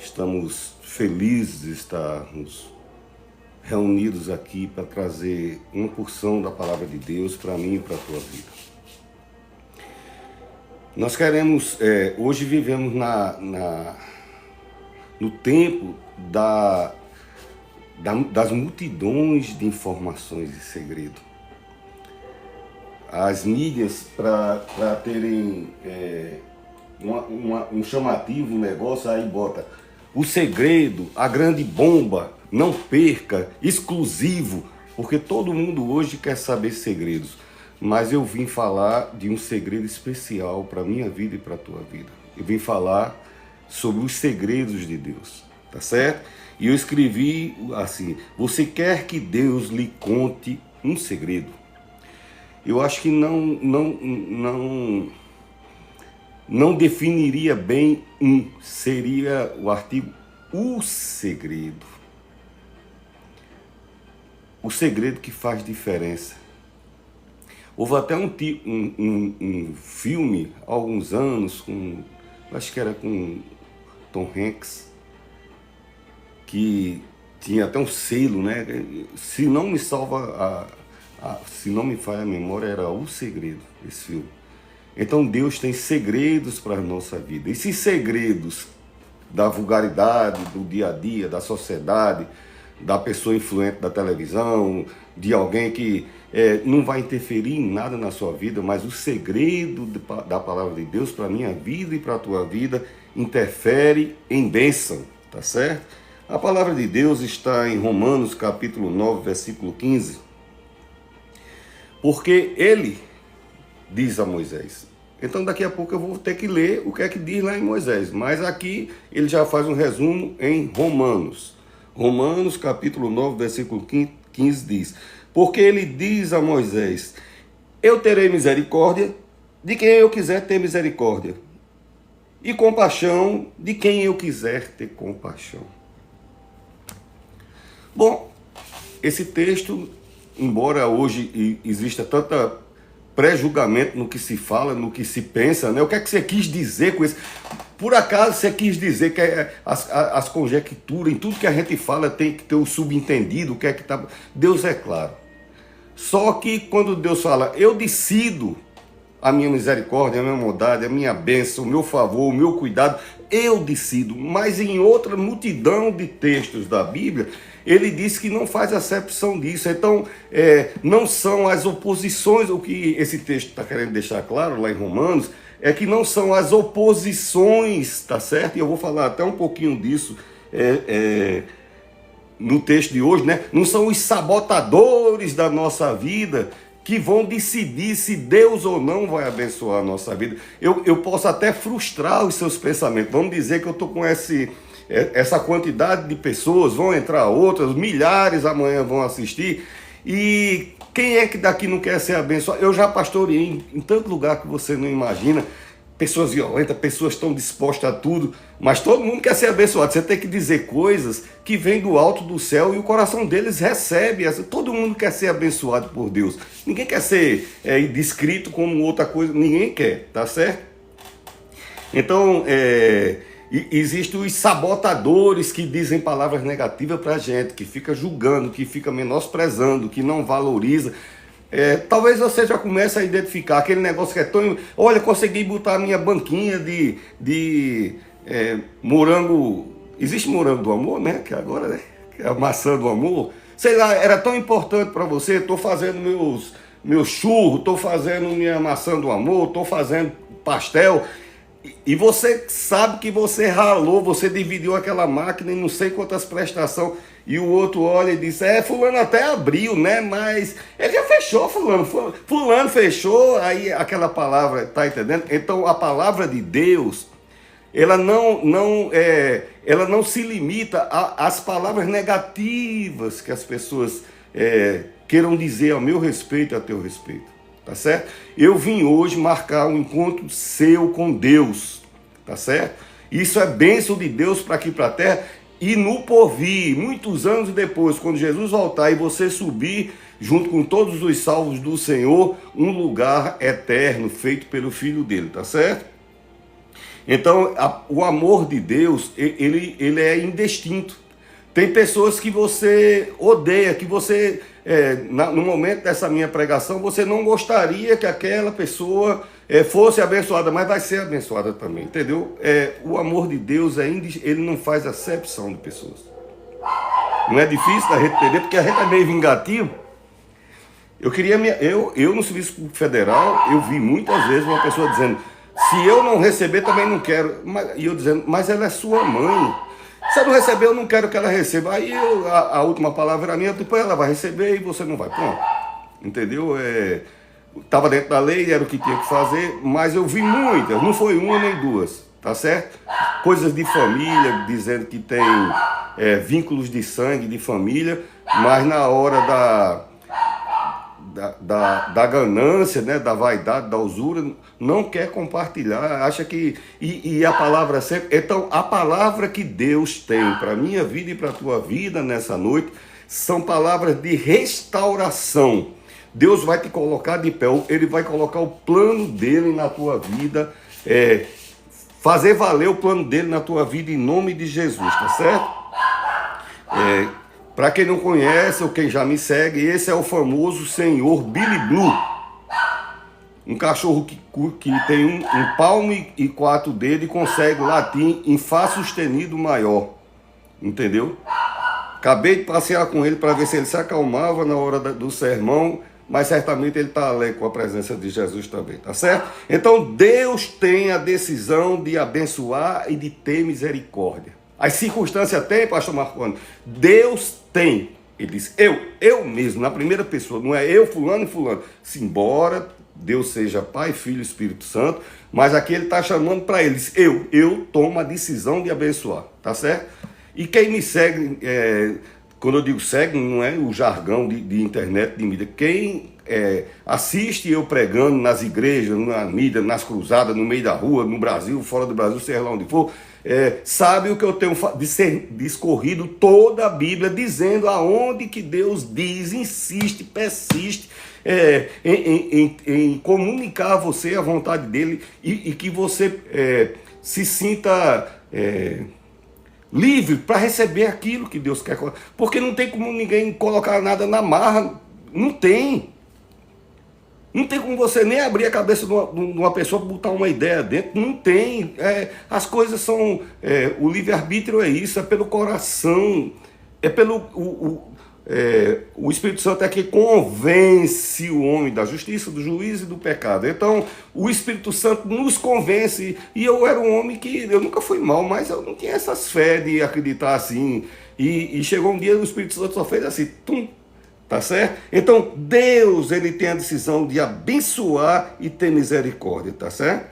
Estamos felizes de estarmos reunidos aqui para trazer uma porção da palavra de Deus para mim e para a tua vida. Nós queremos, hoje vivemos no tempo das multidões de informações e segredo. As mídias, para terem um chamativo, um negócio, aí bota o segredo, a grande bomba, não perca, exclusivo, porque todo mundo hoje quer saber segredos. Mas eu vim falar de um segredo especial para a minha vida e para a tua vida. Eu vim falar sobre os segredos de Deus, tá certo? E eu escrevi assim: você quer que Deus lhe conte um segredo? Eu acho que não definiria bem seria o artigo o segredo. O segredo que faz diferença. Houve até um filme, há alguns anos, acho que era com Tom Hanks, que tinha até um selo, né? Se não me falha a memória, era O Segredo, esse filme. Então Deus tem segredos para a nossa vida. Esses segredos da vulgaridade, do dia a dia, da sociedade, da pessoa influente da televisão, de alguém que não vai interferir em nada na sua vida, mas o segredo da palavra de Deus para a minha vida e para a tua vida interfere em bênção, tá certo? A palavra de Deus está em Romanos capítulo 9, versículo 15, porque ele diz a Moisés. Então daqui a pouco eu vou ter que ler o que é que diz lá em Moisés, mas aqui ele já faz um resumo em Romanos. Romanos capítulo 9, versículo 15 diz: porque ele diz a Moisés, eu terei misericórdia de quem eu quiser ter misericórdia, e compaixão de quem eu quiser ter compaixão. Bom, esse texto, embora hoje exista tanta pré-julgamento no que se fala, no que se pensa, né? O que é que você quis dizer com isso? Por acaso você quis dizer que as conjecturas, em tudo que a gente fala, tem que ter o subentendido, o que é que está... Deus é claro. Só que quando Deus fala, eu decido a minha misericórdia, a minha bondade, a minha bênção, o meu favor, o meu cuidado, eu decido. Mas em outra multidão de textos da Bíblia, ele diz que não faz acepção disso. Então, não são as oposições, o que esse texto está querendo deixar claro lá em Romanos, é que não são as oposições, tá certo? E eu vou falar até um pouquinho disso no texto de hoje, né? Não são os sabotadores da nossa vida que vão decidir se Deus ou não vai abençoar a nossa vida. Eu posso até frustrar os seus pensamentos. Vamos dizer que eu estou com essa quantidade de pessoas, vão entrar outras, milhares amanhã vão assistir, e quem é que daqui não quer ser abençoado? Eu já pastoreei em tanto lugar que você não imagina, pessoas violentas, pessoas estão dispostas a tudo, mas todo mundo quer ser abençoado. Você tem que dizer coisas que vêm do alto do céu e o coração deles recebe. Todo mundo quer ser abençoado por Deus. Ninguém quer ser descrito como outra coisa, ninguém quer, tá certo? Então, existem os sabotadores que dizem palavras negativas para a gente, que fica julgando, que fica menosprezando, que não valoriza. Talvez você já comece a identificar aquele negócio que é tão... Olha, consegui botar a minha banquinha de morango... Existe morango do amor, né? Que agora, né? Que é a maçã do amor. Sei lá, era tão importante para você. Estou fazendo meus churros, estou fazendo minha maçã do amor, estou fazendo pastel... E você sabe que você ralou, você dividiu aquela máquina em não sei quantas prestações, e o outro olha e diz, fulano até abriu, né? Mas ele já fechou, fulano fechou, aí aquela palavra, tá entendendo? Então a palavra de Deus, ela não se limita às palavras negativas que as pessoas queiram dizer ao meu respeito e a teu respeito. Tá certo? Eu vim hoje marcar um encontro seu com Deus, tá certo? Isso é bênção de Deus para aqui para a terra, e no porvir, muitos anos depois, quando Jesus voltar e você subir junto com todos os salvos do Senhor, um lugar eterno feito pelo Filho dele, tá certo? Então, o amor de Deus, ele é indistinto. Tem pessoas que você odeia, que você, no momento dessa minha pregação, você não gostaria que aquela pessoa fosse abençoada, mas vai ser abençoada também, entendeu? O amor de Deus, ele não faz acepção de pessoas. Não é difícil da gente entender, porque a gente é meio vingativo. Eu no Serviço Público Federal, eu vi muitas vezes uma pessoa dizendo, se eu não receber, também não quero. E eu dizendo, mas ela é sua mãe. Se ela não receber, eu não quero que ela receba. Aí a última palavra era minha, depois ela vai receber e você não vai. Pronto. Entendeu? Estava dentro da lei, era o que tinha que fazer, mas eu vi muitas, não foi uma nem duas, tá certo? Coisas de família, dizendo que tem vínculos de sangue, de família, mas na hora da ganância, né, da vaidade, da usura, não quer compartilhar, acha que... E a palavra sempre... Então, a palavra que Deus tem para a minha vida e para a tua vida nessa noite são palavras de restauração. Deus vai te colocar de pé, Ele vai colocar o plano dele na tua vida, fazer valer o plano dele na tua vida em nome de Jesus, tá certo? Para quem não conhece ou quem já me segue, esse é o famoso senhor Billy Blue. Um cachorro que tem um palmo e 4 dedos e consegue latir em Fá sustenido maior. Entendeu? Acabei de passear com ele para ver se ele se acalmava na hora do sermão, mas certamente ele está alegre com a presença de Jesus também, tá certo? Então Deus tem a decisão de abençoar e de ter misericórdia. As circunstâncias tem, pastor Marconi? Deus tem. Ele diz, eu mesmo, na primeira pessoa, não é eu, fulano e fulano. Embora Deus seja Pai, Filho e Espírito Santo, mas aqui ele está chamando para eles, eu tomo a decisão de abençoar, tá certo? E quem me segue, quando eu digo segue, não é o jargão de internet, de mídia, quem assiste eu pregando nas igrejas, na mídia, nas cruzadas, no meio da rua, no Brasil, fora do Brasil, seja lá onde for, sabe o que eu tenho discorrido toda a Bíblia, dizendo aonde que Deus diz, insiste, persiste em comunicar a você a vontade dele e que você se sinta livre para receber aquilo que Deus quer. Porque não tem como ninguém colocar nada na marra, não tem. Não tem como você nem abrir a cabeça de uma pessoa para botar uma ideia dentro. Não tem. As coisas são... o livre-arbítrio é isso, é pelo coração. É pelo... o Espírito Santo é que convence o homem da justiça, do juízo e do pecado. Então, o Espírito Santo nos convence. E eu era um homem que... Eu nunca fui mal, mas eu não tinha essas fé de acreditar assim. E chegou um dia, o Espírito Santo só fez assim, tum. Tá certo? Então, Deus, ele tem a decisão de abençoar e ter misericórdia, tá certo?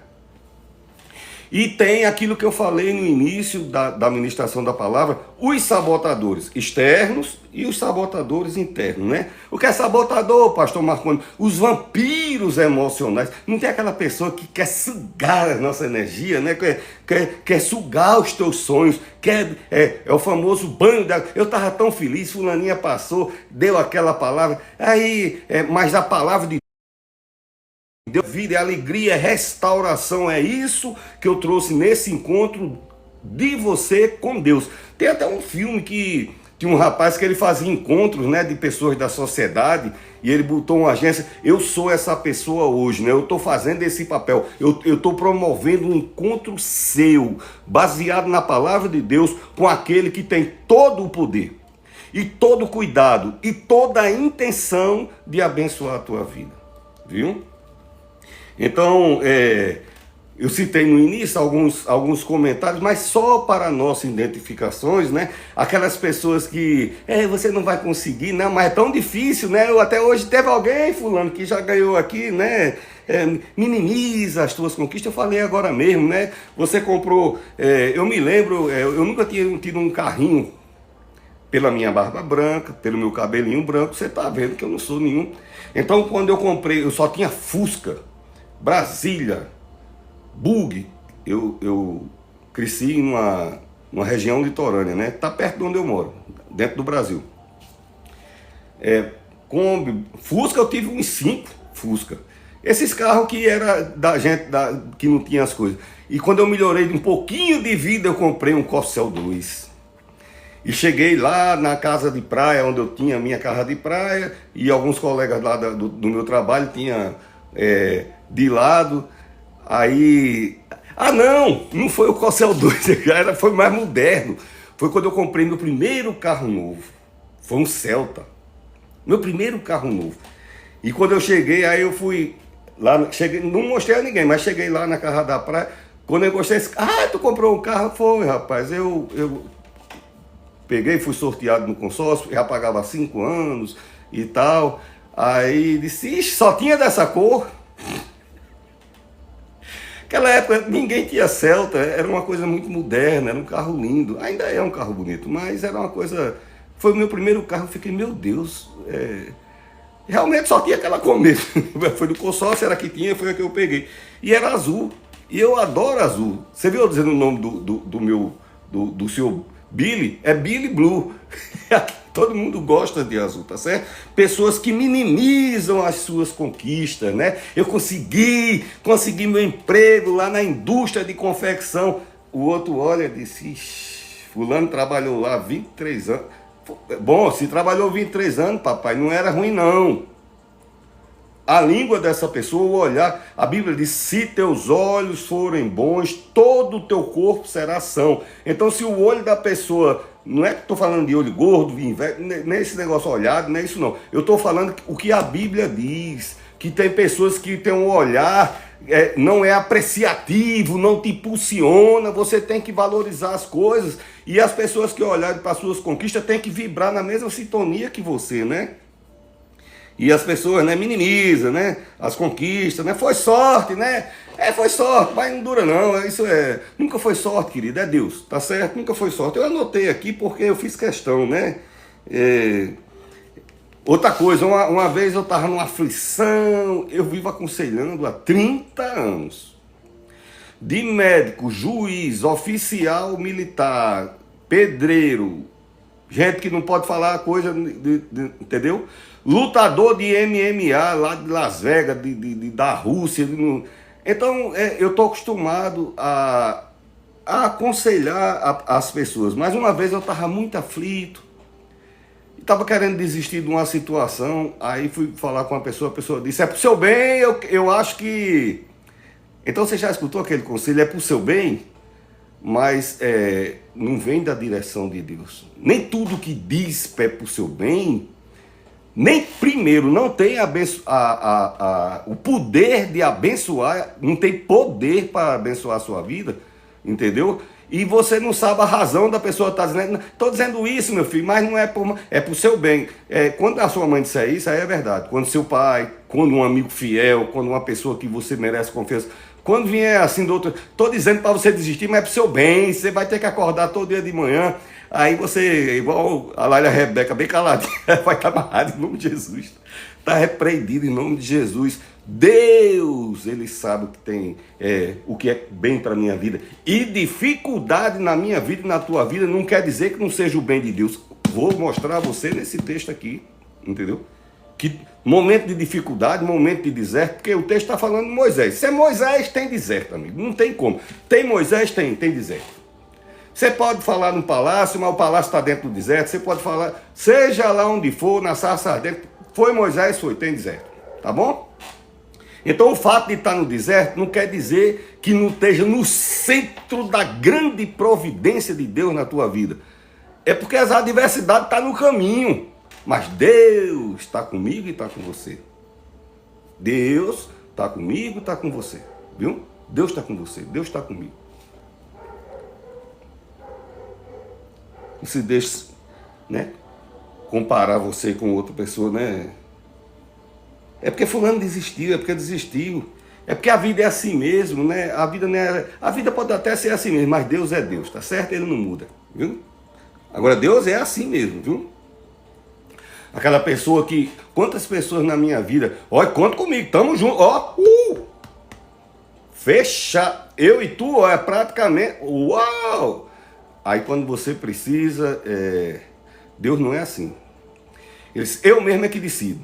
E tem aquilo que eu falei no início da ministração da palavra, os sabotadores externos e os sabotadores internos, né? O que é sabotador, pastor Marconi? Os vampiros emocionais. Não tem aquela pessoa que quer sugar a nossa energia, né? Quer sugar os teus sonhos, é o famoso banho da... Eu estava tão feliz, fulaninha passou, deu aquela palavra, aí, mas a palavra de Deus, vida, alegria, restauração, é isso que eu trouxe nesse encontro de você com Deus. Tem até um filme que tinha um rapaz que ele fazia encontros, né, de pessoas da sociedade, e ele botou uma agência. Eu sou essa pessoa hoje, né? Eu estou fazendo esse papel, eu estou promovendo um encontro seu, baseado na palavra de Deus, com aquele que tem todo o poder, e todo o cuidado, e toda a intenção de abençoar a tua vida, viu? Então, eu citei no início alguns comentários, mas só para nossas identificações, né? Aquelas pessoas que, você não vai conseguir, né? Mas é tão difícil, né? Até hoje teve alguém, fulano, que já ganhou aqui, né? Minimiza as tuas conquistas. Eu falei agora mesmo, né? Você comprou, eu me lembro, eu nunca tinha tido um carrinho pela minha barba branca, pelo meu cabelinho branco, você tá vendo que eu não sou nenhum. Então, quando eu comprei, eu só tinha Fusca, Brasília, Bug. Eu cresci em uma região litorânea, né? Tá perto de onde eu moro, dentro do Brasil. Kombi, Fusca, eu tive uns 5 Fusca. Esses carros que era da gente que não tinha as coisas. E quando eu melhorei de um pouquinho de vida, eu comprei um Corcel 2. E cheguei lá na casa de praia, onde eu tinha a minha casa de praia, e alguns colegas lá do meu trabalho tinham de lado. Aí... Ah, não foi o Corcel 2, foi mais moderno. Foi quando eu comprei meu primeiro carro novo. Foi um Celta. Meu primeiro carro novo. E quando eu cheguei, aí eu fui lá, cheguei, não mostrei a ninguém, mas cheguei lá na casa da praia. Quando eu gostei, tu comprou um carro? Foi, rapaz, eu peguei, fui sorteado no consórcio, já pagava 5 anos e tal. Aí disse, ixi, só tinha dessa cor. Naquela época ninguém tinha Celta, era uma coisa muito moderna, era um carro lindo. Ainda é um carro bonito, mas era uma coisa... Foi o meu primeiro carro, eu fiquei, meu Deus, realmente só tinha aquela cor mesmo. Foi do consórcio, era a que tinha, foi a que eu peguei. E era azul, e eu adoro azul. Você viu eu dizendo o nome do seu Billy? É Billy Blue. Todo mundo gosta de azul, tá certo? Pessoas que minimizam as suas conquistas, né? Eu consegui meu emprego lá na indústria de confecção. O outro olha e disse, fulano trabalhou lá 23 anos. Bom, se trabalhou 23 anos, papai, não era ruim não. A língua dessa pessoa, o olhar, a Bíblia diz, se teus olhos forem bons, todo o teu corpo será são. Então se o olho da pessoa, não é que estou falando de olho gordo, nem esse negócio olhado, não é isso não. Eu estou falando o que a Bíblia diz, que tem pessoas que têm um olhar, não é apreciativo, não te impulsiona, você tem que valorizar as coisas. E as pessoas que olharem para as suas conquistas têm que vibrar na mesma sintonia que você, né? E as pessoas, né, minimizam, né, as conquistas, né, foi sorte, né, foi sorte, mas não dura não, nunca foi sorte, querido, é Deus, tá certo? Nunca foi sorte. Eu anotei aqui porque eu fiz questão, né, outra coisa, uma vez eu estava numa aflição, eu vivo aconselhando há 30 anos, de médico, juiz, oficial militar, pedreiro, gente que não pode falar coisa, entendeu? Lutador de MMA lá de Las Vegas, da Rússia. Então, eu estou acostumado a aconselhar as pessoas. Mas uma vez eu estava muito aflito, estava querendo desistir de uma situação, aí fui falar com uma pessoa, a pessoa disse, é pro seu bem, eu acho que... Então você já escutou aquele conselho, é pro seu bem? Mas não vem da direção de Deus. Nem tudo que diz é pro seu bem... Nem primeiro, não tem o poder de abençoar, não tem poder para abençoar a sua vida, entendeu? E você não sabe a razão da pessoa estar dizendo, estou dizendo isso, meu filho, mas não é pro seu bem. Quando a sua mãe disser isso, aí é verdade. Quando seu pai, quando um amigo fiel, quando uma pessoa que você merece confiança, quando vier assim do outro, estou dizendo para você desistir, mas é pro seu bem, você vai ter que acordar todo dia de manhã. Aí você, igual a Laila Rebeca, bem caladinha, vai estar amarrado em nome de Jesus. Está repreendido em nome de Jesus. Deus, Ele sabe o que tem, o que é bem para a minha vida. E dificuldade na minha vida e na tua vida não quer dizer que não seja o bem de Deus. Vou mostrar a você nesse texto aqui, entendeu? Que momento de dificuldade, momento de deserto, porque o texto está falando de Moisés. Se é Moisés, tem deserto, amigo. Não tem como. Tem Moisés, tem deserto. Você pode falar no palácio, mas o palácio está dentro do deserto. Você pode falar, seja lá onde for, na sarça ardente. Foi Moisés, tem deserto. Tá bom? Então o fato de estar no deserto não quer dizer que não esteja no centro da grande providência de Deus na tua vida. É porque as adversidades estão no caminho. Mas Deus está comigo e está com você. Deus está comigo e está com você. Viu? Deus está com você. Deus está comigo. Não se deixe, né, comparar você com outra pessoa, né? É porque fulano desistiu, é porque desistiu. É porque a vida é assim mesmo, né? A vida pode até ser assim mesmo, mas Deus é Deus, tá certo? Ele não muda, viu? Agora Deus é assim mesmo, viu? Aquela pessoa que... Quantas pessoas na minha vida... Olha, conta comigo, tamo junto, ó. Fecha. Eu e tu, ó, é praticamente... Uau! Aí quando você precisa, Deus não é assim. Eu mesmo é que decido.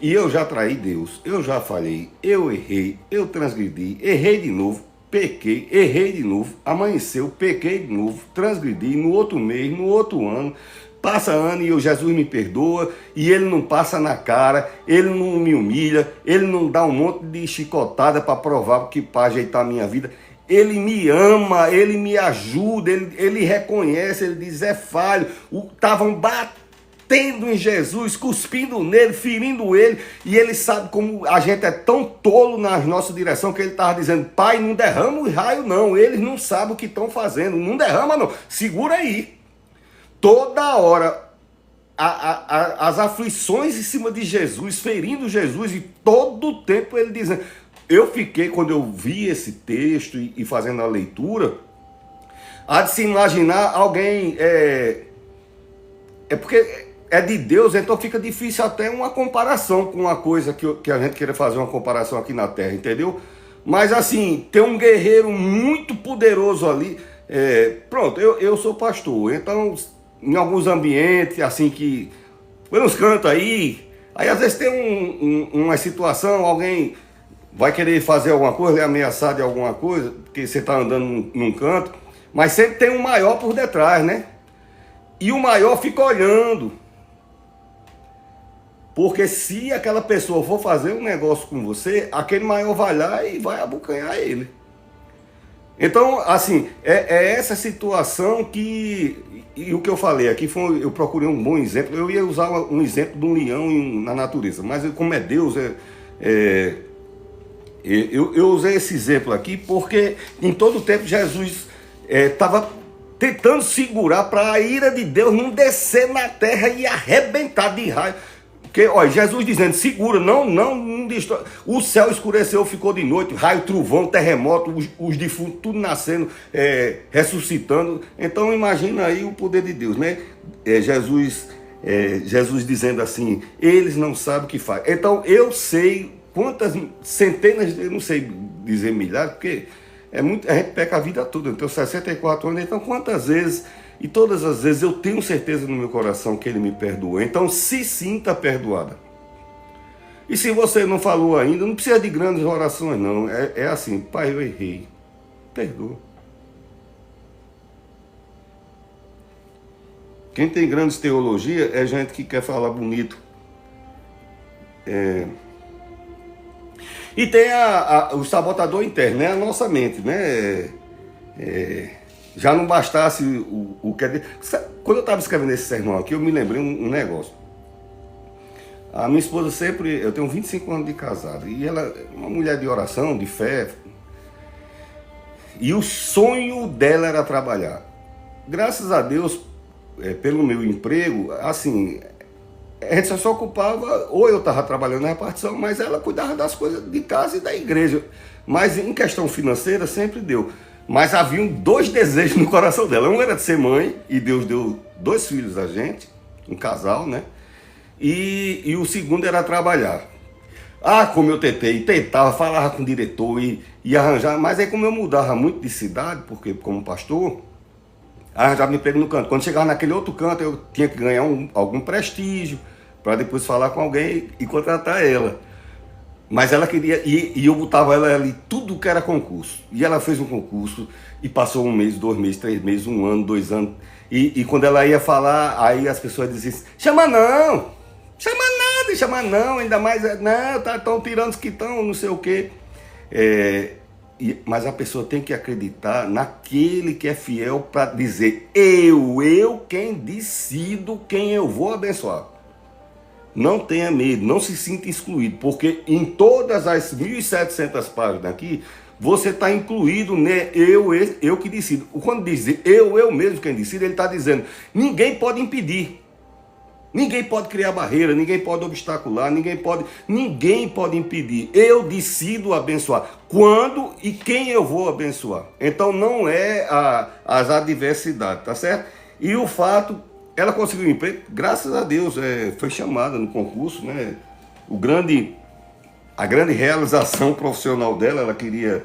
E eu já traí Deus, eu já falhei, eu errei, eu transgredi, errei de novo, pequei, errei de novo, amanheceu, pequei de novo, transgredi no outro mês, no outro ano. Passa ano e o Jesus me perdoa, e ele não passa na cara, ele não me humilha, ele não dá um monte de chicotada para provar que para ajeitar a minha vida. Ele me ama, ele me ajuda, ele reconhece, ele diz, é falho. Estavam batendo em Jesus, cuspindo nele, ferindo ele, e ele sabe como a gente é tão tolo na nossa direção que ele estava dizendo, pai, não derrama o raio não, eles não sabem o que estão fazendo, não derrama não, segura aí. Toda hora as aflições em cima de Jesus, ferindo Jesus, e todo o tempo ele dizendo. Eu fiquei, quando eu vi esse texto e fazendo a leitura, há de se imaginar alguém, porque é de Deus, então fica difícil até uma comparação com uma coisa que a gente queira fazer uma comparação aqui na Terra, entendeu? Mas assim, tem um guerreiro muito poderoso ali, pronto, eu sou pastor, então em alguns ambientes, assim que, pelos cantos aí às vezes tem uma situação, alguém vai querer fazer alguma coisa, lhe ameaçar de alguma coisa, porque você está andando num canto, mas sempre tem um maior por detrás, né? E o maior fica olhando. Porque se aquela pessoa for fazer um negócio com você, aquele maior vai lá e vai abocanhar ele. Então, assim, é essa situação que... E o que eu falei aqui, eu procurei um bom exemplo. Eu ia usar um exemplo de um leão na natureza, mas como é Deus, eu usei esse exemplo aqui porque em todo o tempo Jesus estava tentando segurar para a ira de Deus não descer na terra e arrebentar de raio. Porque, olha, Jesus dizendo, segura, não destrói. O céu escureceu, ficou de noite, raio, trovão, terremoto, os defuntos, tudo nascendo, ressuscitando. Então imagina aí o poder de Deus, né? Jesus dizendo assim, eles não sabem o que faz. Então eu sei quantas centenas, eu não sei dizer milhares, porque a gente peca a vida toda. Eu tenho 64 anos, então quantas vezes... E todas as vezes eu tenho certeza no meu coração que ele me perdoa. Então se sinta perdoada. E se você não falou ainda, não precisa de grandes orações não. É assim, pai, eu errei. Perdoa. Quem tem grandes teologias é gente que quer falar bonito. E tem o sabotador interno, né? A nossa mente, né? Já não bastasse o que... Quando eu estava escrevendo esse sermão aqui, eu me lembrei um negócio. A minha esposa sempre... Eu tenho 25 anos de casado. E ela é uma mulher de oração, de fé. E o sonho dela era trabalhar. Graças a Deus, pelo meu emprego, assim... A gente só ocupava... Ou eu estava trabalhando na repartição, mas ela cuidava das coisas de casa e da igreja. Mas em questão financeira, sempre deu. Mas haviam dois desejos no coração dela. Um era de ser mãe, e Deus deu 2 filhos a gente, um casal, né? E o segundo era trabalhar. Como eu tentava, falava com o diretor e arranjar, mas aí como eu mudava muito de cidade, porque como pastor, arranjava me emprego no canto. Quando chegava naquele outro canto, eu tinha que ganhar algum prestígio, para depois falar com alguém e contratar ela. Mas ela queria, e eu botava ela ali, tudo que era concurso. E ela fez um concurso, e passou 1 mês, 2 meses, 3 meses, 1 ano, 2 anos. E quando ela ia falar, aí as pessoas diziam assim, chama não, ainda mais, não, estão tirando os que estão, não sei o quê. Mas a pessoa tem que acreditar naquele que é fiel para dizer, eu quem decido quem eu vou abençoar. Não tenha medo, não se sinta excluído, porque em todas as 1.700 páginas aqui, você está incluído, né? Eu que decido. Quando diz eu mesmo quem decido, ele está dizendo, ninguém pode impedir. Ninguém pode criar barreira, ninguém pode obstacular, ninguém pode impedir. Eu decido abençoar. Quando e quem eu vou abençoar. Então não é as adversidades, tá certo? E o fato... Ela conseguiu um emprego, graças a Deus, foi chamada no concurso, né? A grande realização profissional dela, ela queria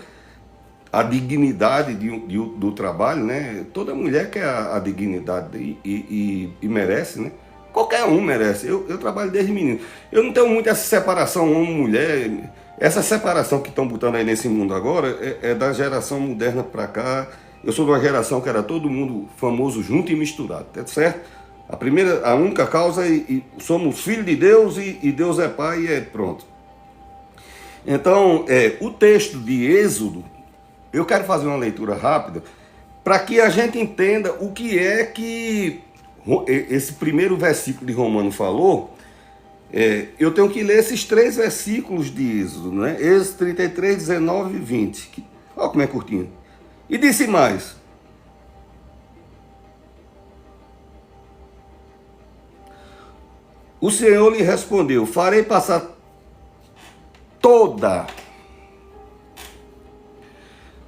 a dignidade do trabalho, né? Toda mulher quer a dignidade e merece, né? Qualquer um merece. Eu trabalho desde menino. Eu não tenho muito essa separação homem-mulher. Essa separação que estão botando aí nesse mundo agora é da geração moderna para cá. Eu sou de uma geração que era todo mundo famoso junto e misturado, tá certo? A única causa e somos filhos de Deus e Deus é pai e é pronto. Então, o texto de Êxodo, eu quero fazer uma leitura rápida para que a gente entenda o que é que esse primeiro versículo de Romano falou. Eu tenho que ler esses 3 versículos de Êxodo, né? Êxodo 33, 19 e 20. Olha como é curtinho. E disse mais: o Senhor lhe respondeu: farei passar toda.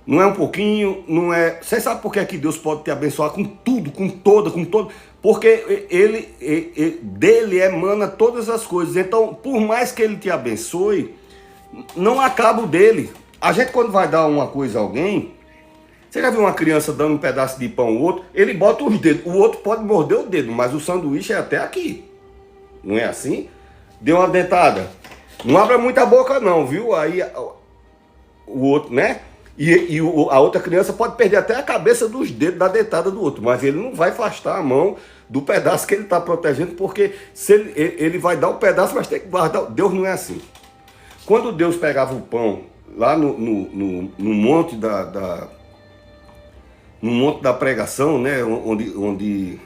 Não é um pouquinho, não é... Você sabe por que é que Deus pode te abençoar com tudo, com toda, com todo? Porque dele emana todas as coisas. Então, por mais que ele te abençoe, não acaba o dele. A gente, quando vai dar uma coisa a alguém, você já viu uma criança dando um pedaço de pão ao outro? Ele bota os dedos, o outro pode morder o dedo, mas o sanduíche é até aqui. Não é assim? Deu uma dentada. Não abra muita boca não, viu? Aí o outro, né? A outra criança pode perder até a cabeça dos dedos da dentada do outro, mas ele não vai afastar a mão do pedaço que ele está protegendo, porque se ele vai dar o pedaço, mas tem que guardar. Deus não é assim. Quando Deus pegava o pão lá no monte no monte da pregação, né, onde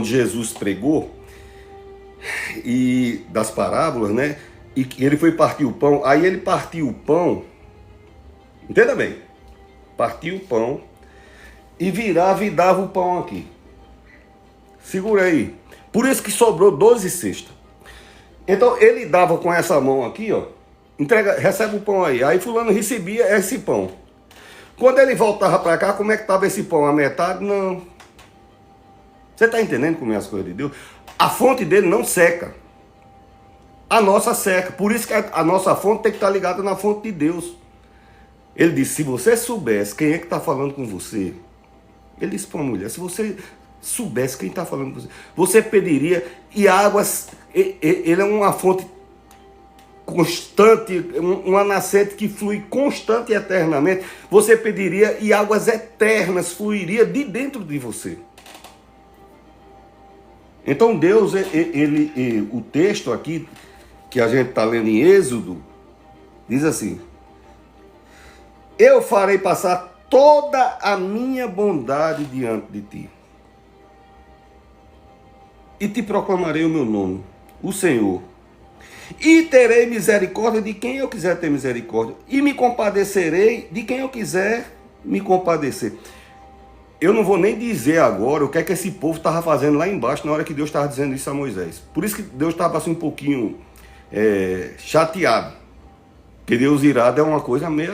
Jesus pregou, e das parábolas, né, e ele foi partir o pão, aí ele partiu o pão. Entenda bem, partia o pão e virava e dava o pão aqui. Segura aí. Por isso que sobrou 12 cestas. Então ele dava com essa mão aqui, ó. Recebe o pão aí. Aí fulano recebia esse pão. Quando ele voltava para cá, como é que estava esse pão? A metade? Não. Você está entendendo como é as coisas de Deus? A fonte dele não seca. A nossa seca. Por isso que a nossa fonte tem que estar ligada na fonte de Deus. Ele disse: se você soubesse quem é que está falando com você, ele disse para uma mulher, se você soubesse quem está falando com você, você pediria, e águas, ele é uma fonte constante, uma nascente que flui constante e eternamente, você pediria e águas eternas fluiria de dentro de você. Então Deus, o texto aqui, que a gente está lendo em Êxodo, diz assim: eu farei passar toda a minha bondade diante de ti. E te proclamarei o meu nome, o Senhor. E terei misericórdia de quem eu quiser ter misericórdia. E me compadecerei de quem eu quiser me compadecer. Eu não vou nem dizer agora o que é que esse povo estava fazendo lá embaixo na hora que Deus estava dizendo isso a Moisés. Por isso que Deus estava assim um pouquinho chateado. Porque Deus irado é uma coisa meio...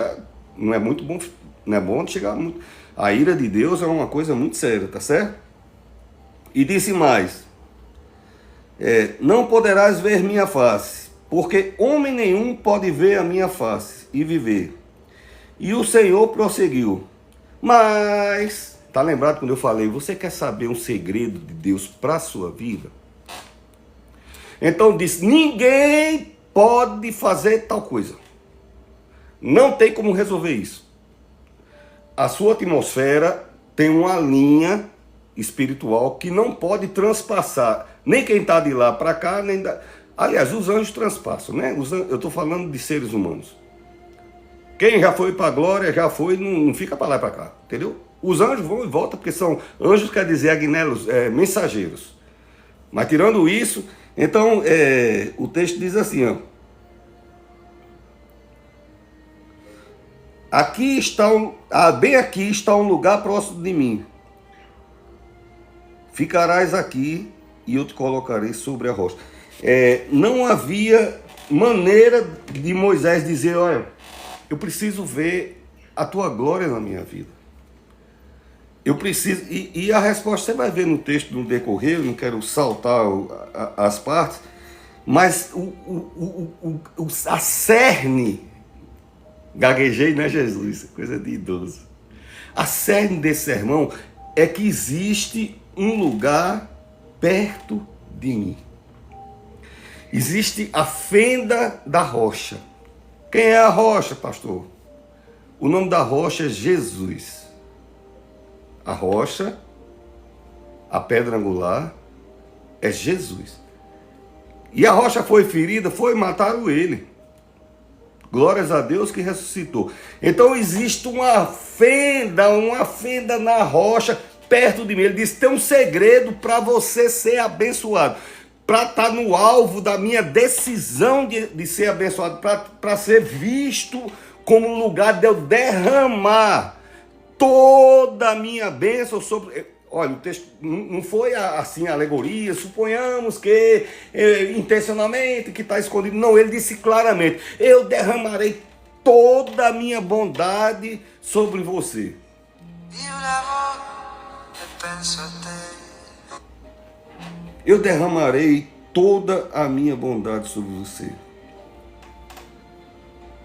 Não é muito bom, não é bom de chegar muito. A ira de Deus é uma coisa muito séria, tá certo? E disse mais: não poderás ver minha face, porque homem nenhum pode ver a minha face e viver. E o Senhor prosseguiu: mas, tá lembrado quando eu falei, você quer saber um segredo de Deus para a sua vida? Então disse: ninguém pode fazer tal coisa. Não tem como resolver isso. A sua atmosfera tem uma linha espiritual que não pode transpassar. Nem quem está de lá para cá, nem da... Aliás, os anjos transpassam, né? Eu estou falando de seres humanos. Quem já foi para a glória, já foi, não fica para lá e para cá, entendeu? Os anjos vão e voltam, porque são... Anjos quer dizer agnelos, mensageiros. Mas tirando isso, então, o texto diz assim, ó. Bem aqui está um lugar próximo de mim. Ficarás aqui e eu te colocarei sobre a rocha. Não havia maneira de Moisés dizer: olha, eu preciso ver a tua glória na minha vida. Eu preciso... E a resposta você vai ver no texto no decorrer, eu não quero saltar as partes, mas a cerne... Gaguejei, né, Jesus? Coisa de idoso. A cerne desse sermão é que existe um lugar perto de mim. Existe a fenda da rocha. Quem é a rocha, pastor? O nome da rocha é Jesus. A rocha, a pedra angular, é Jesus. E a rocha foi ferida, mataram ele. Glórias a Deus que ressuscitou. Então existe uma fenda na rocha perto de mim. Ele disse, tem um segredo para você ser abençoado. Para estar no alvo da minha decisão de ser abençoado. Para ser visto como um lugar de eu derramar toda a minha bênção sobre... Olha, o texto não foi assim, alegoria, suponhamos que intencionalmente que está escondido. Não, ele disse claramente, eu derramarei toda a minha bondade sobre você. Eu derramarei toda a minha bondade sobre você.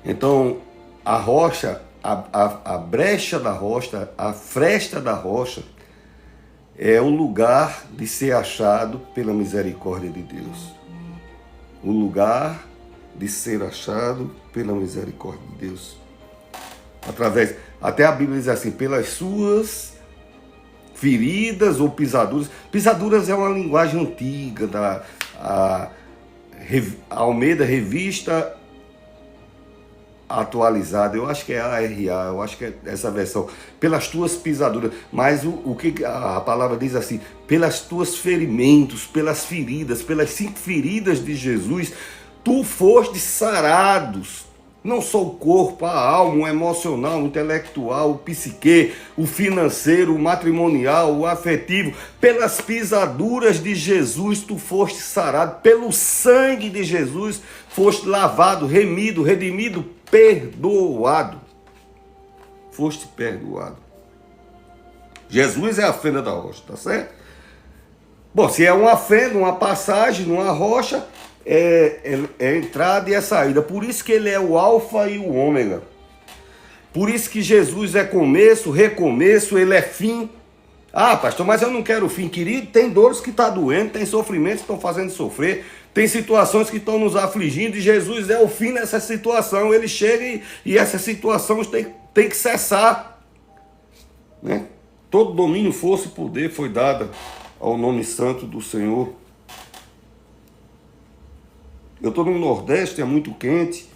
Então, a rocha, a brecha da rocha, a fresta da rocha, é o lugar de ser achado pela misericórdia de Deus. O lugar de ser achado pela misericórdia de Deus. Até a Bíblia diz assim, pelas suas feridas ou pisaduras. Pisaduras é uma linguagem antiga da Almeida Revista Atualizada, eu acho que é a ARA, eu acho que é essa versão, pelas tuas pisaduras, mas o que a palavra diz assim, pelas tuas ferimentos, pelas feridas, pelas 5 feridas de Jesus, tu foste sarados, não só o corpo, a alma, o emocional, o intelectual, o psique, o financeiro, o matrimonial, o afetivo, pelas pisaduras de Jesus tu foste sarado, pelo sangue de Jesus foste lavado, remido, redimido, perdoado. Foste perdoado. Jesus é a fenda da rocha, tá certo? Bom, se é uma fenda, uma passagem, uma rocha, é entrada e é saída. Por isso que ele é o alfa e o ômega. Por isso que Jesus é começo, recomeço, ele é fim. Ah, pastor, mas eu não quero fim, querido. Tem dores que estão doendo, tem sofrimentos que estão fazendo sofrer, tem situações que estão nos afligindo e Jesus é o fim dessa situação. Ele chega e essa situação tem que cessar. Né? Todo domínio, força e poder foi dado ao nome santo do Senhor. Eu estou no Nordeste, é muito quente,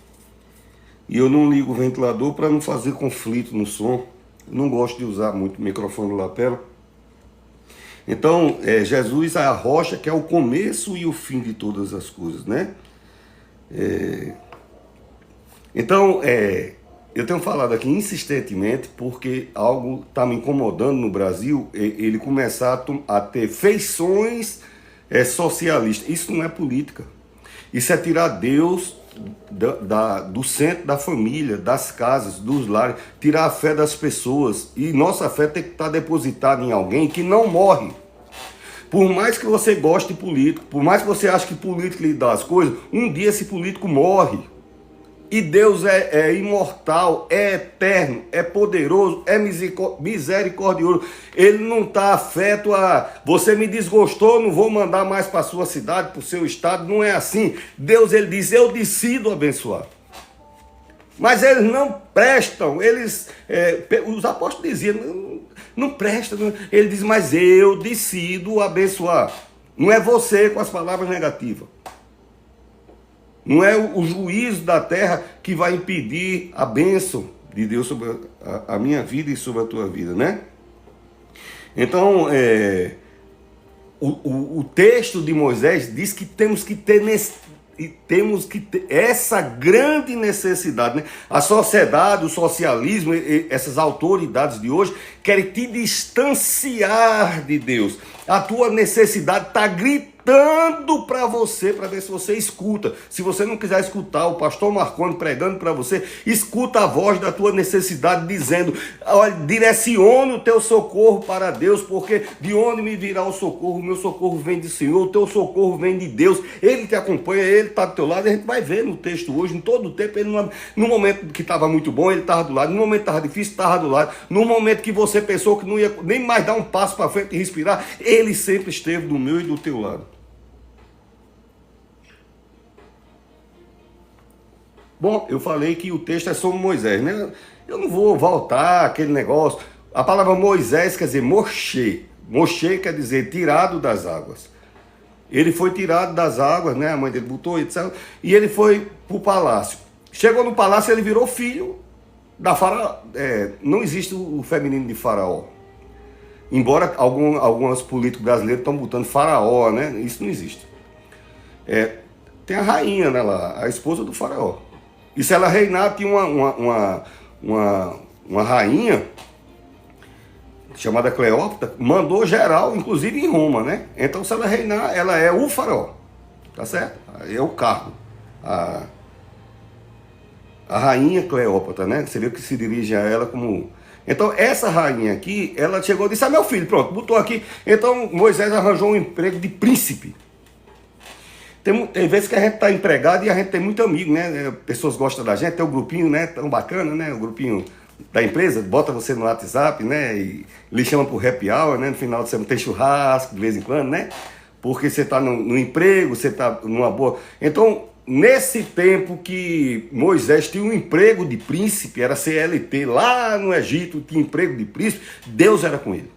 e eu não ligo o ventilador para não fazer conflito no som. Eu não gosto de usar muito o microfone de lapela. Então, Jesus é a rocha que é o começo e o fim de todas as coisas, né? Então, eu tenho falado aqui insistentemente porque algo está me incomodando no Brasil, ele começar a ter feições socialistas. Isso não é política. Isso é tirar Deus do centro da família, das casas, dos lares, tirar a fé das pessoas. E nossa fé tem que estar depositada em alguém que não morre. Por mais que você goste de político, por mais que você ache que político lhe dá as coisas, um dia esse político morre. E Deus é imortal, é eterno, é poderoso, é misericordioso. Ele não está afeto a você me desgostou, não vou mandar mais para a sua cidade, para o seu estado. Não é assim. Deus, ele diz, eu decido abençoar. Mas eles não prestam. Os apóstolos diziam, não prestam. Ele diz, mas eu decido abençoar. Não é você com as palavras negativas. Não é o juízo da terra que vai impedir a bênção de Deus sobre a minha vida e sobre a tua vida, né? Então, o texto de Moisés diz que temos que ter essa grande necessidade, né? A sociedade, o socialismo, essas autoridades de hoje querem te distanciar de Deus. A tua necessidade está gritando alertando para você, para ver se você escuta. Se você não quiser escutar o pastor Marconi pregando para você, escuta a voz da tua necessidade dizendo: olha, direcione o teu socorro para Deus, porque de onde me virá o socorro? O meu socorro vem do Senhor, o teu socorro vem de Deus. Ele te acompanha, ele está do teu lado. A gente vai ver no texto hoje, em todo o tempo, ele no momento que estava muito bom, ele estava do lado, no momento que estava difícil, estava do lado, no momento que você pensou que não ia nem mais dar um passo para frente e respirar, ele sempre esteve do meu e do teu lado. Bom, eu falei que o texto é sobre Moisés, né? Eu não vou voltar àquele negócio. A palavra Moisés quer dizer Moshe. Moshe quer dizer tirado das águas. Ele foi tirado das águas, né? A mãe dele botou, etc. E ele foi para o palácio. Chegou no palácio, ele virou filho da faraó. Não existe o feminino de faraó. Embora alguns políticos brasileiros estão botando faraó, né? Isso não existe. Tem a rainha, né, lá, a esposa do faraó. E se ela reinar, tinha uma rainha chamada Cleópatra, mandou geral, inclusive em Roma, né? Então, se ela reinar, ela é o faraó. Tá certo? É o cargo. A rainha Cleópatra, né? Você vê que se dirige a ela como... Então, essa rainha aqui, ela chegou e disse: meu filho, pronto, botou aqui. Então, Moisés arranjou um emprego de príncipe. Tem vezes que a gente está empregado e a gente tem muito amigo, né? Pessoas gostam da gente, tem um grupinho, né? Tão bacana, né? O grupinho da empresa, bota você no WhatsApp, né? E lhe chama pro happy hour, né? No final de semana tem churrasco de vez em quando, né? Porque você está no emprego, você está numa boa... Então, nesse tempo que Moisés tinha um emprego de príncipe, era CLT, lá no Egito tinha emprego de príncipe, Deus era com ele.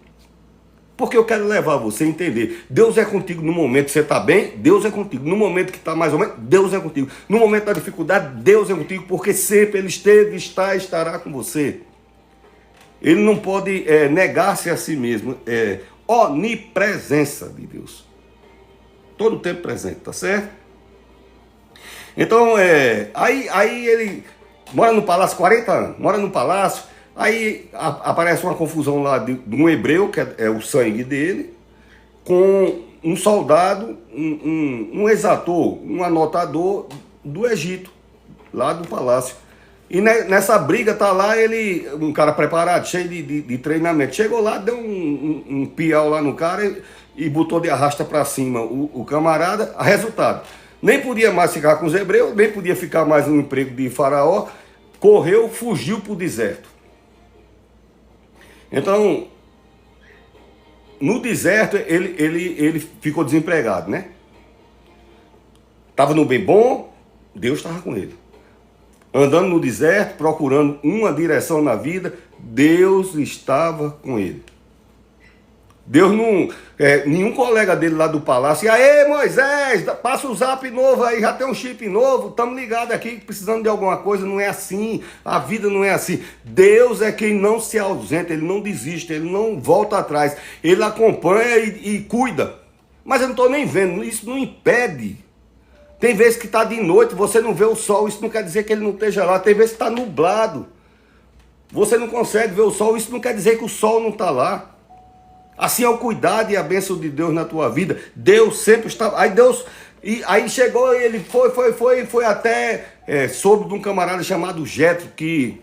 Porque eu quero levar você a entender: Deus é contigo no momento que você está bem, Deus é contigo. No momento que está mais ou menos, Deus é contigo. No momento da dificuldade, Deus é contigo, porque sempre Ele esteve, está e estará com você. Ele não pode negar-se a si mesmo. Onipresença de Deus. Todo o tempo presente, tá certo? Então, aí ele mora no palácio 40 anos, mora no palácio. Aí aparece uma confusão lá de um hebreu, que é o sangue dele, com um soldado, um exator, um anotador do Egito, lá do palácio. E nessa briga tá lá ele, um cara preparado, cheio de treinamento. Chegou lá, deu um piau lá no cara e botou de arrasta para cima o camarada. Resultado: nem podia mais ficar com os hebreus, nem podia ficar mais no emprego de faraó. Correu, fugiu para o deserto. Então, no deserto, ele ficou desempregado, né? Estava no bem bom, Deus estava com ele. Andando no deserto, procurando uma direção na vida, Deus estava com ele. Deus não... nenhum colega dele lá do palácio: e aí, Moisés, passa o zap novo aí, já tem um chip novo, estamos ligados aqui, precisando de alguma coisa. Não é assim, a vida não é assim. Deus é quem não se ausenta, Ele não desiste, Ele não volta atrás. Ele acompanha e cuida. Mas eu não estou nem vendo, isso não impede. Tem vezes que está de noite, você não vê o sol, isso não quer dizer que Ele não esteja lá. Tem vezes que está nublado, você não consegue ver o sol, isso não quer dizer que o sol não está lá. Assim é o cuidado e a bênção de Deus na tua vida. Deus sempre está... Aí chegou, ele foi até soube de um camarada chamado Jetro, que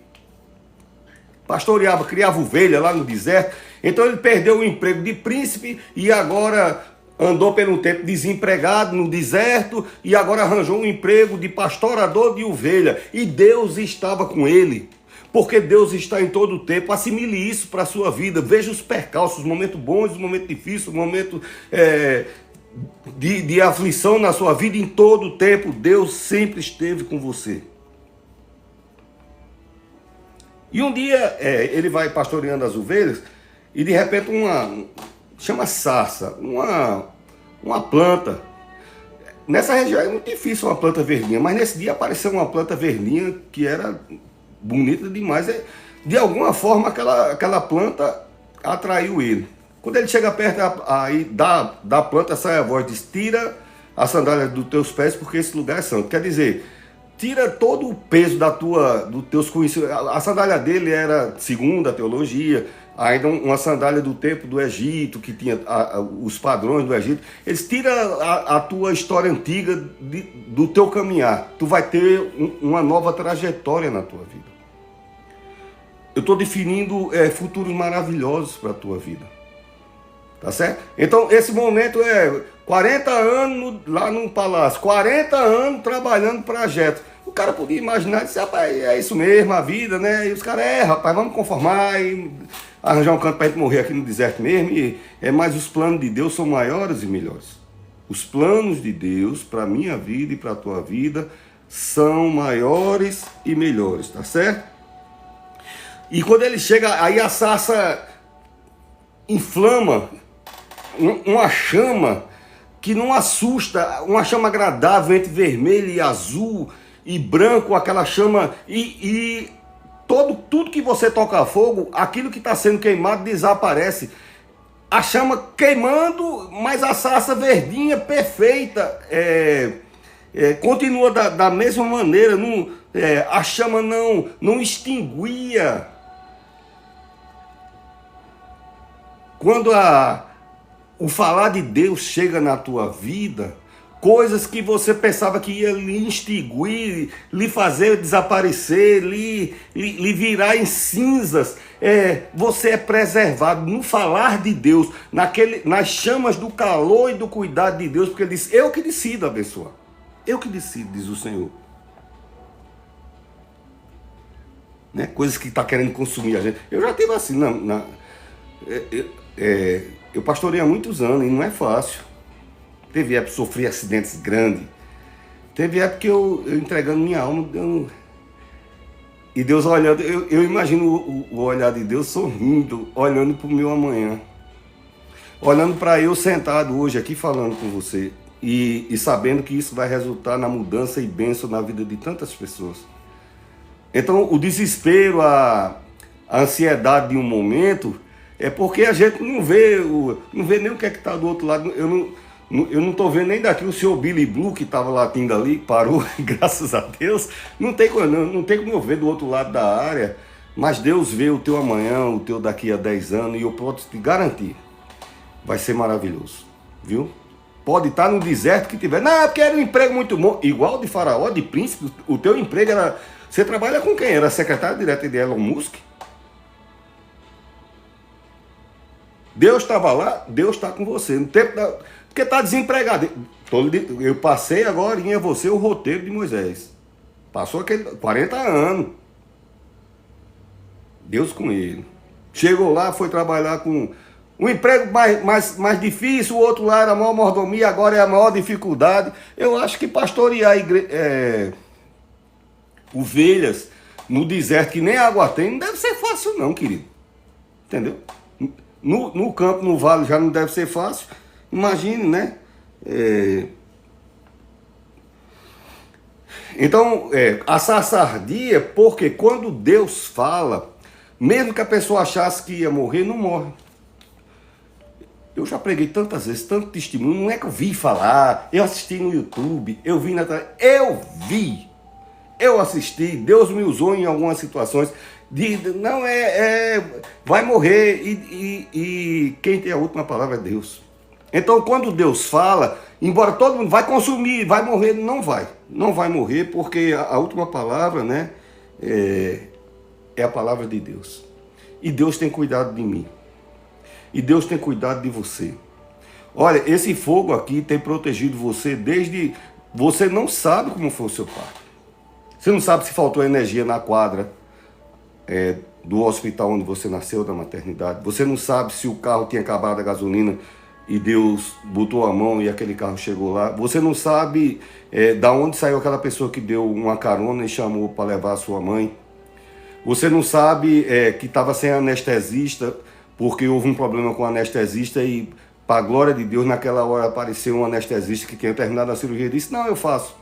pastoreava, criava ovelha lá no deserto. Então ele perdeu o emprego de príncipe e agora andou pelo tempo desempregado no deserto e agora arranjou um emprego de pastorador de ovelha. E Deus estava com ele. Porque Deus está em todo o tempo. Assimile isso para a sua vida. Veja os percalços, os momentos bons, os momentos difíceis, os momentos de aflição na sua vida. Em todo o tempo, Deus sempre esteve com você. E um dia ele vai pastoreando as ovelhas e de repente chama sarça, uma planta. Nessa região é muito difícil uma planta verdinha, mas nesse dia apareceu uma planta verdinha que era bonita demais. De alguma forma aquela planta atraiu ele. Quando ele chega perto aí da planta, sai a voz, diz: tira a sandália dos teus pés, porque esse lugar é santo. Quer dizer, tira todo o peso dos teus conhecimentos. A sandália dele era segundo a teologia, ainda uma sandália do tempo do Egito, que tinha os padrões do Egito. Eles tiram a tua história antiga do teu caminhar. Tu vai ter uma nova trajetória na tua vida. Eu estou definindo futuros maravilhosos para a tua vida. Tá certo? Então, esse momento é 40 anos lá no palácio, 40 anos trabalhando projeto. O cara podia imaginar, disse, rapaz, é isso mesmo, a vida, né? E os caras, rapaz, vamos conformar e arranjar um canto para a gente morrer aqui no deserto mesmo. Mas os planos de Deus são maiores e melhores. Os planos de Deus para a minha vida e para a tua vida são maiores e melhores, tá certo? E quando ele chega, aí a sarça inflama uma chama que não assusta, uma chama agradável entre vermelho e azul e branco, aquela chama, e tudo que você toca a fogo, aquilo que está sendo queimado desaparece. A chama queimando, mas a sarça verdinha, perfeita, continua da mesma maneira, a chama não extinguia. Quando o falar de Deus chega na tua vida, coisas que você pensava que ia lhe extinguir, lhe fazer desaparecer, lhe virar em cinzas, você é preservado no falar de Deus, nas chamas do calor e do cuidado de Deus, porque ele disse, eu que decido abençoar, eu que decido, diz o Senhor. Né? Coisas que está querendo consumir a gente. Eu já tive assim, eu pastorei há muitos anos e não é fácil. Teve época que eu sofri acidentes grandes. Teve época que eu entregando minha alma. E Deus olhando, eu imagino o olhar de Deus sorrindo, olhando para o meu amanhã. Olhando para eu sentado hoje aqui falando com você. E sabendo que isso vai resultar na mudança e bênção na vida de tantas pessoas. Então o desespero, a ansiedade de um momento... É porque a gente não vê nem o que é que está do outro lado. Eu não estou vendo nem daqui o senhor Billy Blue, que estava latindo ali, parou, graças a Deus. Não tem como eu ver do outro lado da área, mas Deus vê o teu amanhã, o teu daqui a 10 anos, e eu posso te garantir, vai ser maravilhoso, viu? Pode estar no deserto que tiver. Não, porque era um emprego muito bom, igual de faraó, de príncipe, o teu emprego era... Você trabalha com quem? Era secretário direto de Elon Musk? Deus estava lá, Deus está com você. No tempo porque está desempregado. Eu passei agora em você o roteiro de Moisés. Passou aquele 40 anos. Deus com ele. Chegou lá, foi trabalhar com um emprego mais difícil, o outro lá era a maior mordomia, agora é a maior dificuldade. Eu acho que pastorear ovelhas no deserto que nem água tem, não deve ser fácil não, querido. Entendeu? No campo, no vale, já não deve ser fácil. Imagine, né? Então, a sarça ardia, porque quando Deus fala, mesmo que a pessoa achasse que ia morrer, não morre. Eu já preguei tantas vezes, tanto testemunho, não é que eu vi falar, eu assisti no YouTube, eu vi, eu assisti, Deus me usou em algumas situações, vai morrer e quem tem a última palavra é Deus. Então quando Deus fala, embora todo mundo vai consumir, vai morrer, não vai morrer, porque a última palavra, né, é a palavra de Deus. E Deus tem cuidado de mim. E Deus tem cuidado de você. Olha, esse fogo aqui tem protegido você desde... Você não sabe como foi o seu parto. Você não sabe se faltou energia na quadra do hospital onde você nasceu, da maternidade. Você não sabe se o carro tinha acabado a gasolina e Deus botou a mão e aquele carro chegou lá. Você não sabe da onde saiu aquela pessoa que deu uma carona e chamou para levar a sua mãe. Você não sabe que estava sem anestesista, porque houve um problema com o anestesista e, para a glória de Deus, naquela hora apareceu um anestesista que tinha terminado a cirurgia e disse, não, eu faço.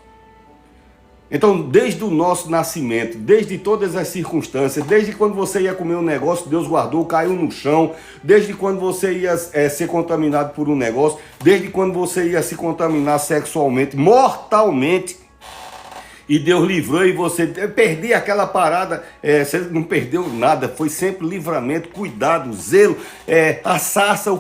Então, desde o nosso nascimento, desde todas as circunstâncias, desde quando você ia comer um negócio, Deus guardou, caiu no chão, desde quando você ia ser contaminado por um negócio, desde quando você ia se contaminar sexualmente, mortalmente, e Deus livrou e você perdi aquela parada, você não perdeu nada, foi sempre livramento, cuidado, zelo, a sarça,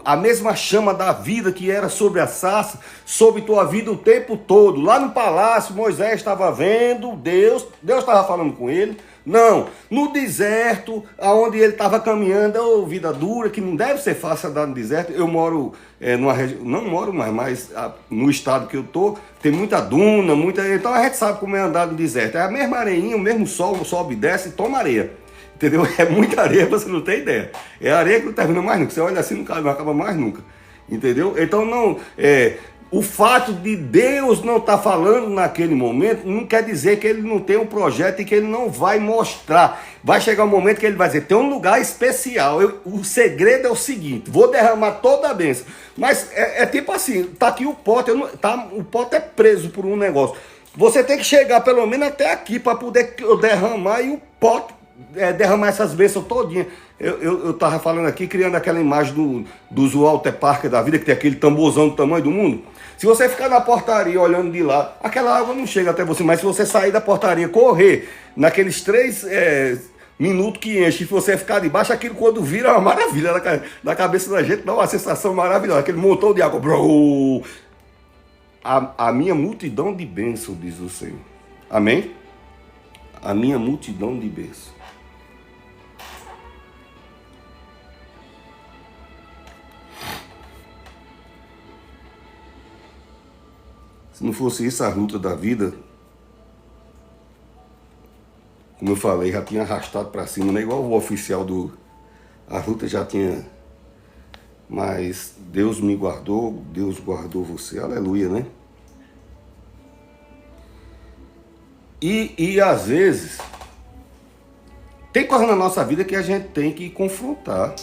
a mesma chama da vida que era sobre a sarça, sobre tua vida o tempo todo. Lá no palácio, Moisés estava vendo Deus estava falando com ele. Não, no deserto, aonde ele estava caminhando, vida dura, que não deve ser fácil andar no deserto. Eu moro numa região, não moro mais, mas no estado que eu tô, tem muita duna, então a gente sabe como é andar no deserto. É a mesma areinha, o mesmo sol, sobe e desce e toma areia. Entendeu? É muita areia, você não tem ideia. É areia que não termina mais nunca. Você olha assim, não acaba mais nunca. Entendeu? Então o fato de Deus não estar falando naquele momento não quer dizer que ele não tem um projeto e que ele não vai mostrar. Vai chegar um momento que ele vai dizer, tem um lugar especial. O segredo é o seguinte, vou derramar toda a bênção. Mas é tipo assim, tá aqui o pote, o pote é preso por um negócio. Você tem que chegar pelo menos até aqui para poder derramar e o pote derramar essas bênçãos todinhas. Eu tava falando aqui, criando aquela imagem dos Walter Parker da vida, que tem aquele tamborzão do tamanho do mundo. Se você ficar na portaria olhando de lá, aquela água não chega até você, mas se você sair da portaria, correr, naqueles 3 minutos que enche, e você ficar debaixo, aquilo quando vira é uma maravilha na cabeça da gente, dá uma sensação maravilhosa, aquele montão de água. Bro, a minha multidão de bênçãos, diz o Senhor. Amém? A minha multidão de bênçãos. Se não fosse isso, a luta da vida, como eu falei, já tinha arrastado para cima, não é igual o oficial a luta já tinha, mas Deus me guardou, Deus guardou você, aleluia, né? E às vezes, tem coisa na nossa vida que a gente tem que confrontar,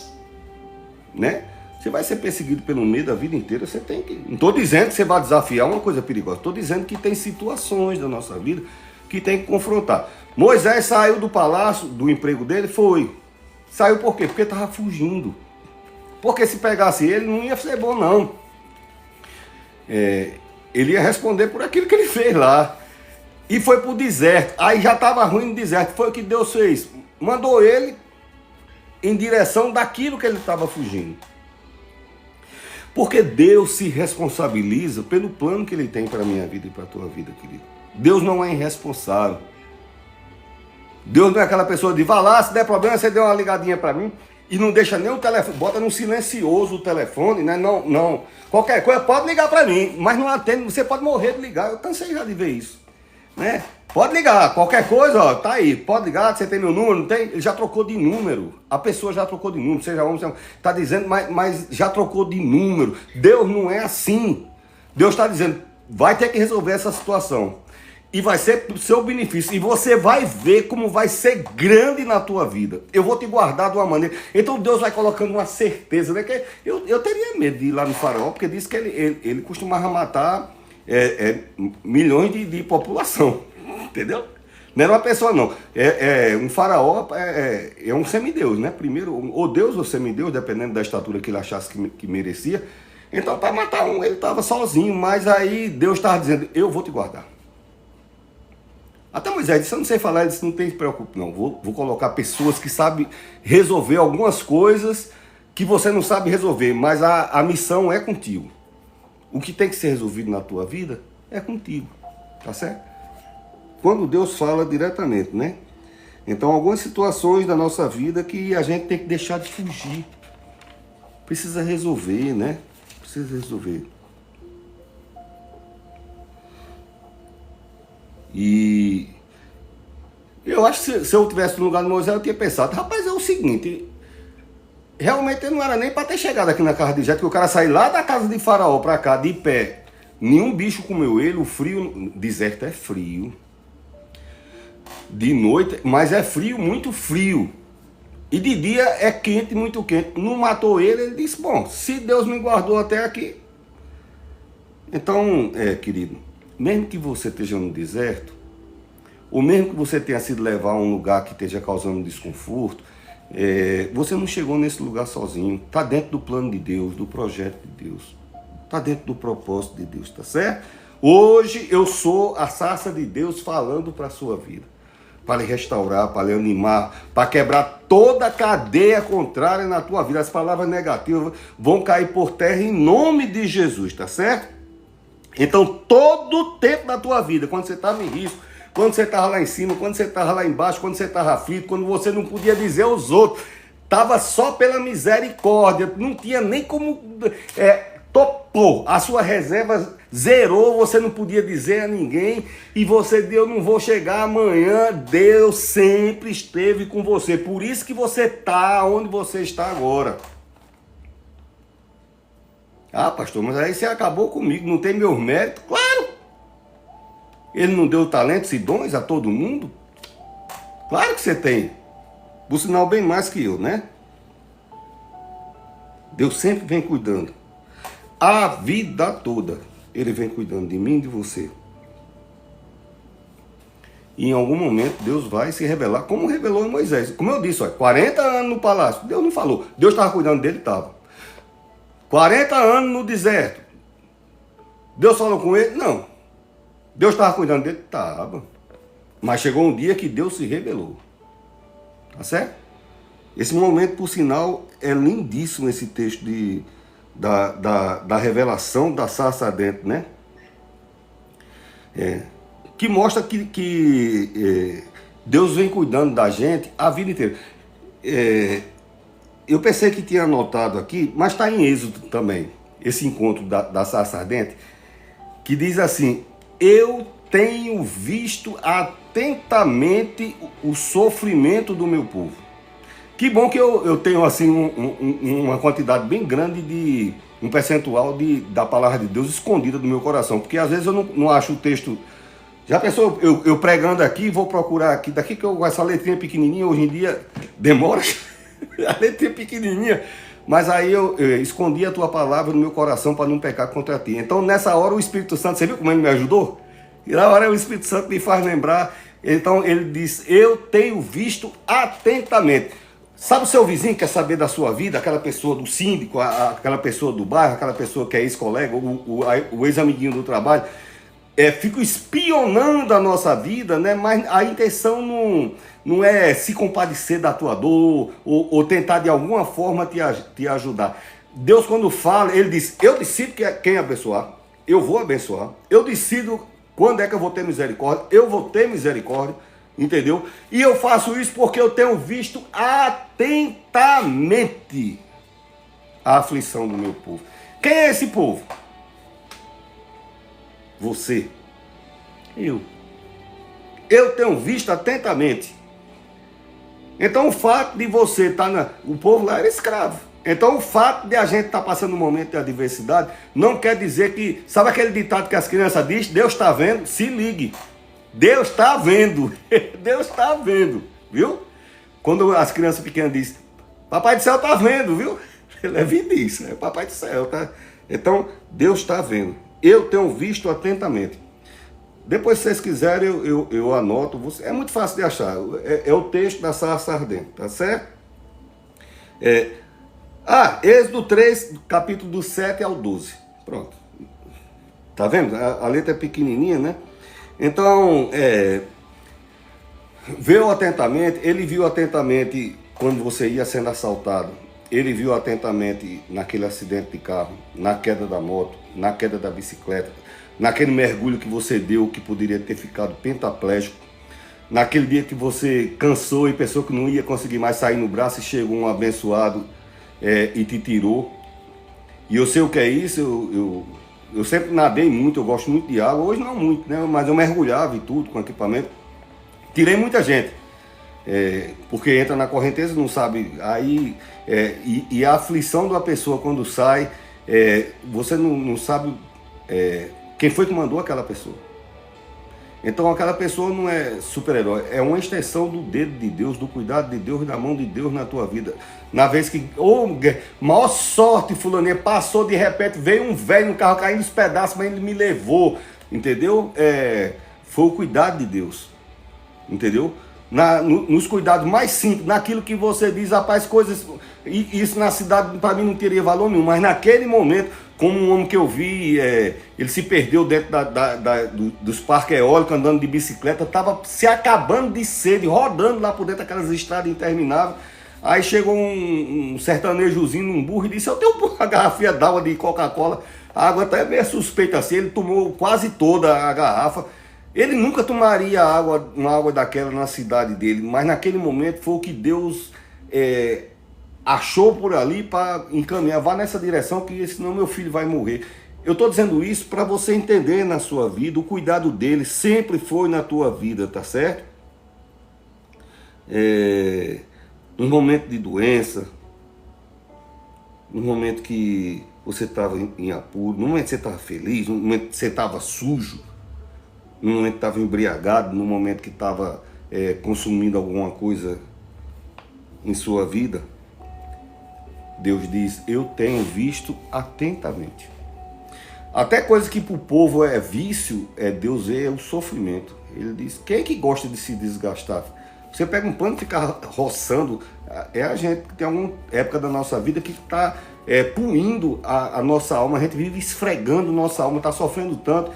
né? Você vai ser perseguido pelo medo a vida inteira, você tem que... Não estou dizendo que você vai desafiar uma coisa perigosa, estou dizendo que tem situações da nossa vida que tem que confrontar. Moisés saiu do palácio, do emprego dele, saiu por quê? Porque estava fugindo. Porque se pegasse ele, não ia ser bom, não. Ele ia responder por aquilo que ele fez lá. E foi para o deserto. Aí já estava ruim no deserto. Foi o que Deus fez. Mandou ele em direção daquilo que ele estava fugindo. Porque Deus se responsabiliza pelo plano que Ele tem para a minha vida e para a tua vida, querido. Deus não é irresponsável. Deus não é aquela pessoa de vá lá, se der problema, você dê uma ligadinha para mim e não deixa nem o telefone, bota no silencioso o telefone, né? Não. Qualquer coisa pode ligar para mim, mas não atende, você pode morrer de ligar. Eu cansei já de ver isso, né? Pode ligar, qualquer coisa, ó, tá aí, pode ligar, você tem meu número, não tem? Ele já trocou de número, a pessoa já trocou de número, seja homem, está dizendo, mas já trocou de número. Deus não é assim. Deus está dizendo, vai ter que resolver essa situação. E vai ser pro seu benefício, e você vai ver como vai ser grande na tua vida. Eu vou te guardar de uma maneira. Então Deus vai colocando uma certeza, né? Que eu teria medo de ir lá no faraó, porque disse que ele costumava matar milhões de população. Entendeu? Não era uma pessoa, não. Um faraó é um semideus, né? Primeiro, ou Deus ou semideus, dependendo da estatura que ele achasse que merecia. Então, para matar um, ele estava sozinho, mas aí Deus estava dizendo, eu vou te guardar. Até Moisés disse, eu não sei falar, ele disse, não tem se preocupe, não. Vou colocar pessoas que sabem resolver algumas coisas que você não sabe resolver, mas a missão é contigo. O que tem que ser resolvido na tua vida é contigo, tá certo? Quando Deus fala diretamente, né? Então, algumas situações da nossa vida que a gente tem que deixar de fugir. Precisa resolver, né? Precisa resolver. E eu acho que se eu tivesse no lugar de Moisés, eu tinha pensado, rapaz, é o seguinte, realmente não era nem para ter chegado aqui na casa de Jetro, que o cara sair lá da casa de Faraó para cá, de pé, nenhum bicho comeu ele, o frio, deserto é frio. De noite, mas é frio, muito frio. E de dia é quente, muito quente. Não matou ele, ele disse, bom, se Deus me guardou até aqui. Então, querido, mesmo que você esteja no deserto, ou mesmo que você tenha sido levar a um lugar que esteja causando desconforto, você não chegou nesse lugar sozinho. Está dentro do plano de Deus, do projeto de Deus. Está dentro do propósito de Deus, tá certo? Hoje eu sou a sarça de Deus falando para a sua vida, para lhe restaurar, para lhe animar, para quebrar toda a cadeia contrária na tua vida. As palavras negativas vão cair por terra em nome de Jesus, tá certo? Então, todo o tempo da tua vida, quando você estava em risco, quando você estava lá em cima, quando você estava lá embaixo, quando você estava aflito, quando você não podia dizer aos outros, estava só pela misericórdia, não tinha nem como... topou, a sua reserva zerou, você não podia dizer a ninguém, e você deu, eu não vou chegar amanhã. Deus sempre esteve com você, por isso que você está onde você está agora. Ah, pastor, mas aí você acabou comigo, não tem meus méritos? Claro! Ele não deu talentos e dons a todo mundo? Claro que você tem, por sinal bem mais que eu, né? Deus sempre vem cuidando. A vida toda, Ele vem cuidando de mim e de você. E em algum momento, Deus vai se revelar, como revelou em Moisés. Como eu disse, 40 anos no palácio, Deus não falou. Deus estava cuidando dele, estava. 40 anos no deserto, Deus falou com ele? Não. Deus estava cuidando dele? Estava. Mas chegou um dia que Deus se revelou. Tá certo? Esse momento, por sinal, é lindíssimo, esse texto da revelação da sarça ardente, né? Que mostra que Deus vem cuidando da gente a vida inteira. Eu pensei que tinha anotado aqui, mas está em Êxodo também, esse encontro da sarça ardente, que diz assim: eu tenho visto atentamente o sofrimento do meu povo. Que bom que eu tenho assim uma quantidade bem grande um percentual da palavra de Deus escondida do meu coração, porque às vezes eu não acho o texto. Já pensou, eu pregando aqui, vou procurar aqui, daqui que eu com essa letrinha pequenininha, hoje em dia demora, a letrinha pequenininha, mas aí eu escondi a tua palavra no meu coração para não pecar contra ti. Então nessa hora o Espírito Santo, você viu como ele me ajudou? E na hora o Espírito Santo me faz lembrar. Então ele diz: eu tenho visto atentamente. Sabe o seu vizinho que quer saber da sua vida? Aquela pessoa do síndico, aquela pessoa do bairro, aquela pessoa que é ex-colega, o ex-amiguinho do trabalho. Fico espionando a nossa vida, né? Mas a intenção não é se compadecer da tua dor ou tentar de alguma forma te ajudar. Deus, quando fala, Ele diz: eu decido quem abençoar, eu vou abençoar, eu decido quando é que eu vou ter misericórdia, eu vou ter misericórdia, entendeu? E eu faço isso porque eu tenho visto atentamente a aflição do meu povo. Quem é esse povo? Você. Eu tenho visto atentamente. Então o fato de você estar o povo lá era escravo. Então o fato de a gente estar passando um momento de adversidade não quer dizer que... Sabe aquele ditado que as crianças dizem? Deus está vendo? Se ligue. Deus está vendo. Deus está vendo. Viu? Quando as crianças pequenas dizem: Papai do céu está vendo, viu? Leve disso. É Papai do céu, tá? Então Deus está vendo. Eu tenho visto atentamente. Depois, se vocês quiserem, eu anoto. É muito fácil de achar. É o texto da sarça ardente, tá certo? Êxodo 3, capítulo do 7 ao 12. Pronto. Tá vendo? A letra é pequenininha, né? Então, ele viu atentamente quando você ia sendo assaltado. Ele viu atentamente naquele acidente de carro, na queda da moto, na queda da bicicleta, naquele mergulho que você deu que poderia ter ficado pentaplégico, naquele dia que você cansou e pensou que não ia conseguir mais sair no braço e chegou um abençoado e te tirou. E eu sei o que é isso, eu sempre nadei muito, eu gosto muito de água, hoje não muito, né? Mas eu mergulhava e tudo com equipamento. Tirei muita gente. Porque entra na correnteza, não sabe, aí e a aflição da pessoa quando sai, você não sabe quem foi que mandou aquela pessoa. Então aquela pessoa não é super-herói, é uma extensão do dedo de Deus, do cuidado de Deus, da mão de Deus na tua vida. Na vez que, maior sorte, fulaninha, passou de repente, veio um velho no carro caindo os pedaços, mas ele me levou, entendeu? Foi o cuidado de Deus, entendeu? Nos cuidados mais simples, naquilo que você diz: rapaz, coisas, isso na cidade para mim não teria valor nenhum, mas naquele momento como um homem que eu vi, ele se perdeu dentro dos parques eólicos, andando de bicicleta, estava se acabando de sede, rodando lá por dentro daquelas estradas intermináveis. Aí chegou um sertanejozinho num burro e disse: eu tenho uma garrafinha d'água de Coca-Cola, a água até é meio suspeita assim. Ele tomou quase toda a garrafa. Ele nunca tomaria uma água daquela na cidade dele, mas naquele momento foi o que Deus achou por ali para encaminhar. Vá nessa direção, que senão meu filho vai morrer. Eu estou dizendo isso para você entender na sua vida, o cuidado dele sempre foi na tua vida, tá certo? No momento de doença, no momento que você estava em apuro, no momento que você estava feliz, no momento que você estava sujo, no momento que estava embriagado, no momento que estava consumindo alguma coisa em sua vida, Deus diz: eu tenho visto atentamente. Até coisa que para o povo é vício, Deus vê o sofrimento. Ele diz: quem é que gosta de se desgastar? Você pega um pano e fica roçando. A gente que tem alguma época da nossa vida que está punindo a nossa alma. A gente vive esfregando nossa alma, está sofrendo tanto.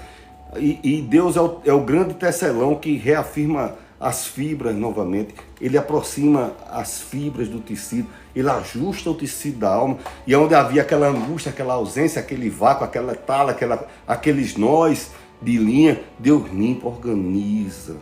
E Deus é o grande tecelão que reafirma as fibras novamente. Ele aproxima as fibras do tecido, ele ajusta o tecido da alma. E onde havia aquela angústia, aquela ausência, aquele vácuo, aquela tala, aqueles nós de linha, Deus limpa, organiza.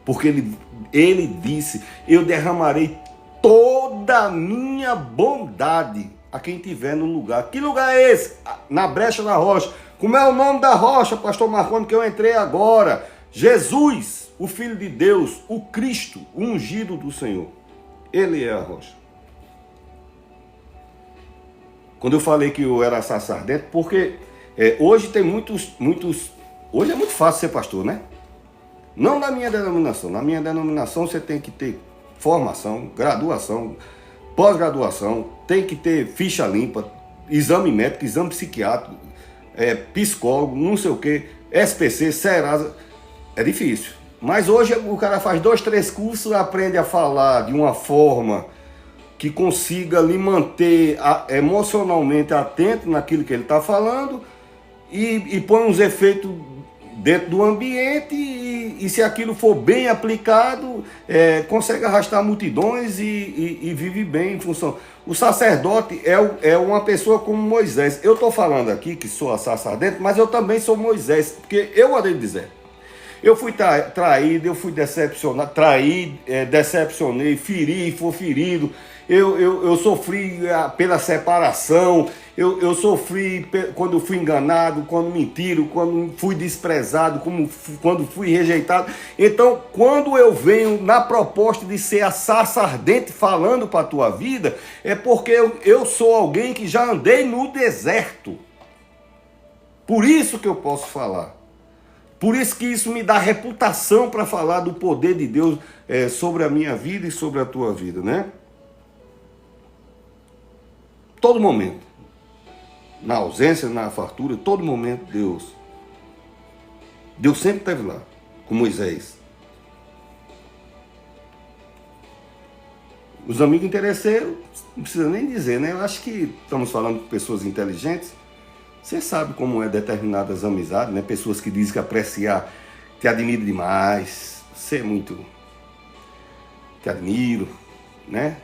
Porque ele disse: eu derramarei toda a minha bondade a quem tiver no lugar. Que lugar é esse? Na brecha da rocha. Como é o nome da rocha, pastor Marconi, que eu entrei agora? Jesus, o Filho de Deus, o Cristo, o ungido do Senhor. Ele é a rocha. Quando eu falei que eu era sarça ardente, porque hoje tem muitos... Hoje é muito fácil ser pastor, né? Não na minha denominação. Na minha denominação você tem que ter formação, graduação, pós-graduação, tem que ter ficha limpa, exame médico, exame psiquiátrico, psicólogo, não sei o que, SPC, Serasa. É difícil. Mas hoje o cara faz 2, 3 cursos, aprende a falar de uma forma que consiga lhe manter emocionalmente atento naquilo que ele está falando e põe uns efeitos dentro do ambiente e se aquilo for bem aplicado, consegue arrastar multidões e vive bem em função. O sacerdote é uma pessoa como Moisés. Eu estou falando aqui que sou a sarça ardente, mas eu também sou Moisés, porque eu vou dizer, eu fui traído, eu fui decepcionado, decepcionei, feri, fui ferido, eu sofri pela separação, eu sofri quando fui enganado, quando mentiram, quando fui desprezado, quando fui rejeitado. Então, quando eu venho na proposta de ser a sarça ardente falando para a tua vida, é porque eu sou alguém que já andei no deserto. Por isso que eu posso falar. Por isso que isso me dá reputação para falar do poder de Deus sobre a minha vida e sobre a tua vida, né? Todo momento. Na ausência, na fartura, todo momento Deus sempre esteve lá, com Moisés. Os amigos interesseiros, não precisa nem dizer, né? Eu acho que estamos falando de pessoas inteligentes. Você sabe como é determinadas amizades, né? Pessoas que dizem que apreciar, te admiro demais, você é muito, te admiro, né?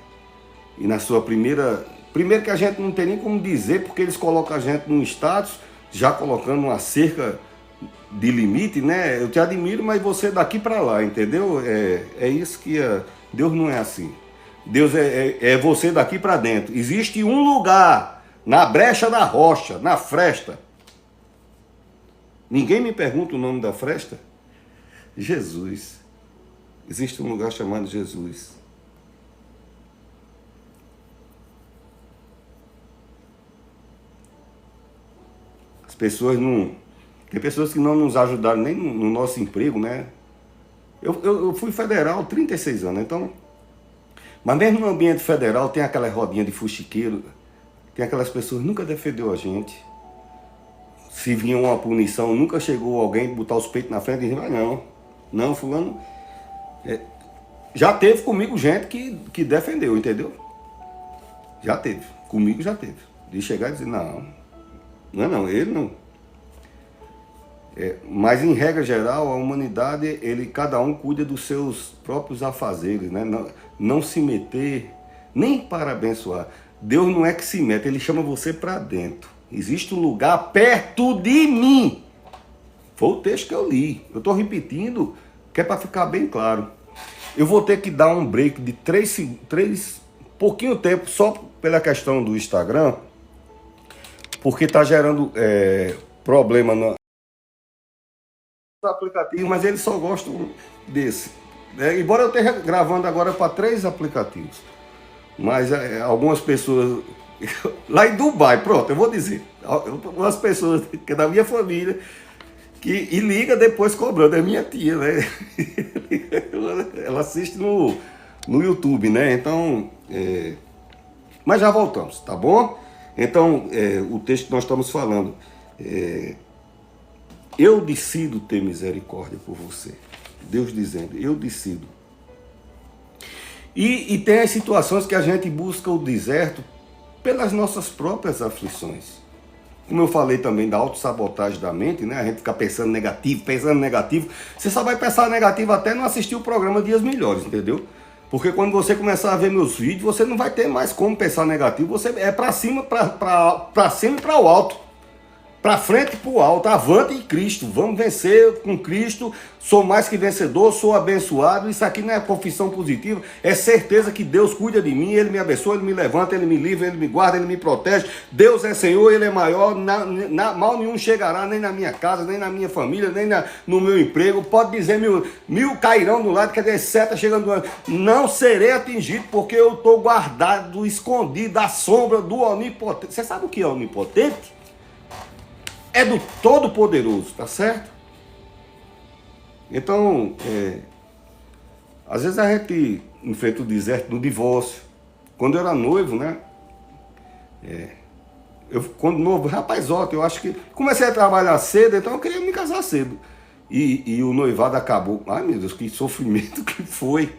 E na sua primeiro que a gente não tem nem como dizer, porque eles colocam a gente num status, já colocando uma cerca de limite, né? Eu te admiro, mas você daqui para lá, entendeu? É isso que Deus não é assim. Deus é você daqui para dentro. Existe um lugar na brecha da rocha, na fresta. Ninguém me pergunta o nome da fresta? Jesus. Existe um lugar chamado Jesus. As pessoas não... Tem pessoas que não nos ajudaram nem no nosso emprego, né? Eu fui federal 36 anos, então... Mas mesmo no ambiente federal tem aquela rodinha de fuxiqueiro, tem aquelas pessoas que nunca defendeu a gente. Se vinha uma punição, nunca chegou alguém botar os peitos na frente e dizer: ah, não, fulano... Já teve comigo gente que defendeu, entendeu? Já teve, comigo já teve. De chegar e dizer: não, Não, ele não. Mas em regra geral, a humanidade, cada um cuida dos seus próprios afazeres, né? Não se meter nem para abençoar. Deus não é que se mete, ele chama você para dentro. Existe um lugar perto de mim. Foi o texto que eu li. Eu estou repetindo, que é para ficar bem claro. Eu vou ter que dar um break de 3 pouquinho tempo, só pela questão do Instagram, porque está gerando problema no aplicativo, mas eles só gostam desse. Embora eu esteja gravando agora para 3 aplicativos. Mas algumas pessoas... Lá em Dubai, pronto, eu vou dizer. Algumas pessoas que é da minha família... E liga depois cobrando, é minha tia, né? Ela assiste no YouTube, né? Então, mas já voltamos, tá bom? Então, o texto que nós estamos falando, eu decido ter misericórdia por você. Deus dizendo, eu decido. E tem as situações que a gente busca o deserto pelas nossas próprias aflições. Como eu falei também da autossabotagem da mente, né? A gente fica pensando negativo. Você só vai pensar negativo até não assistir o programa Dias Melhores, entendeu? Porque quando você começar a ver meus vídeos, você não vai ter mais como pensar negativo. Você é para cima, para cima e para o alto. Para frente e para o alto, avante em Cristo, vamos vencer com Cristo, sou mais que vencedor, sou abençoado. Isso aqui não é confissão positiva, é certeza que Deus cuida de mim, Ele me abençoa, Ele me levanta, Ele me livra, Ele me guarda, Ele me protege. Deus é Senhor, Ele é maior, mal nenhum chegará, nem na minha casa, nem na minha família, nem no meu emprego. Pode dizer mil cairão do lado, quer dizer, seta chegando do lado. Não serei atingido, porque eu estou guardado, escondido à sombra do Onipotente. Você sabe o que é Onipotente? É do Todo-Poderoso, tá certo? Então, às vezes a gente enfrenta o deserto do divórcio. Quando eu era noivo, né? Quando novo, rapazote, eu acho que... Comecei a trabalhar cedo, então eu queria me casar cedo. E o noivado acabou. Ai, meu Deus, que sofrimento que foi.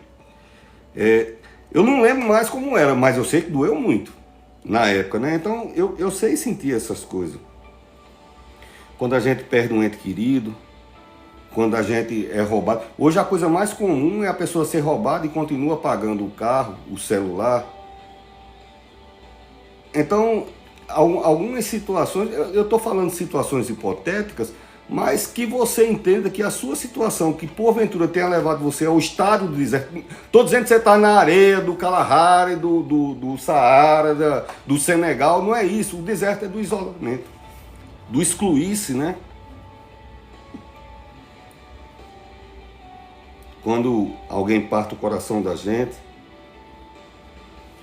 Eu não lembro mais como era, mas eu sei que doeu muito na época, né? Então, eu sei sentir essas coisas. Quando a gente perde um ente querido, quando a gente é roubado. Hoje a coisa mais comum é a pessoa ser roubada e continua pagando o carro, o celular. Então, algumas situações, eu estou falando de situações hipotéticas, mas que você entenda que a sua situação, que porventura tenha levado você ao estado do deserto. Estou dizendo que você está na areia do Kalahari, do Saara, do Senegal, não é isso. O deserto é do isolamento. Do excluir-se, né? Quando alguém parte o coração da gente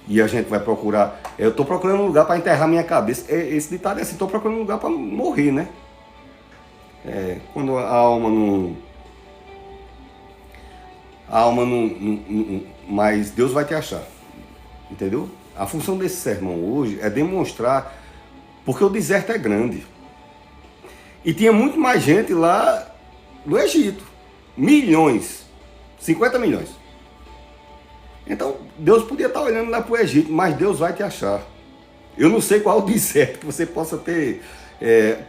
e a gente vai procurar, eu estou procurando um lugar para enterrar minha cabeça. Esse ditado é assim, estou procurando um lugar para morrer, né? Quando a alma não... Mas Deus vai te achar, entendeu? A função desse sermão hoje é demonstrar, porque o deserto é grande. E tinha muito mais gente lá no Egito. Milhões. 50 milhões. Então, Deus podia estar olhando lá para o Egito, mas Deus vai te achar. Eu não sei qual o deserto que você possa ter,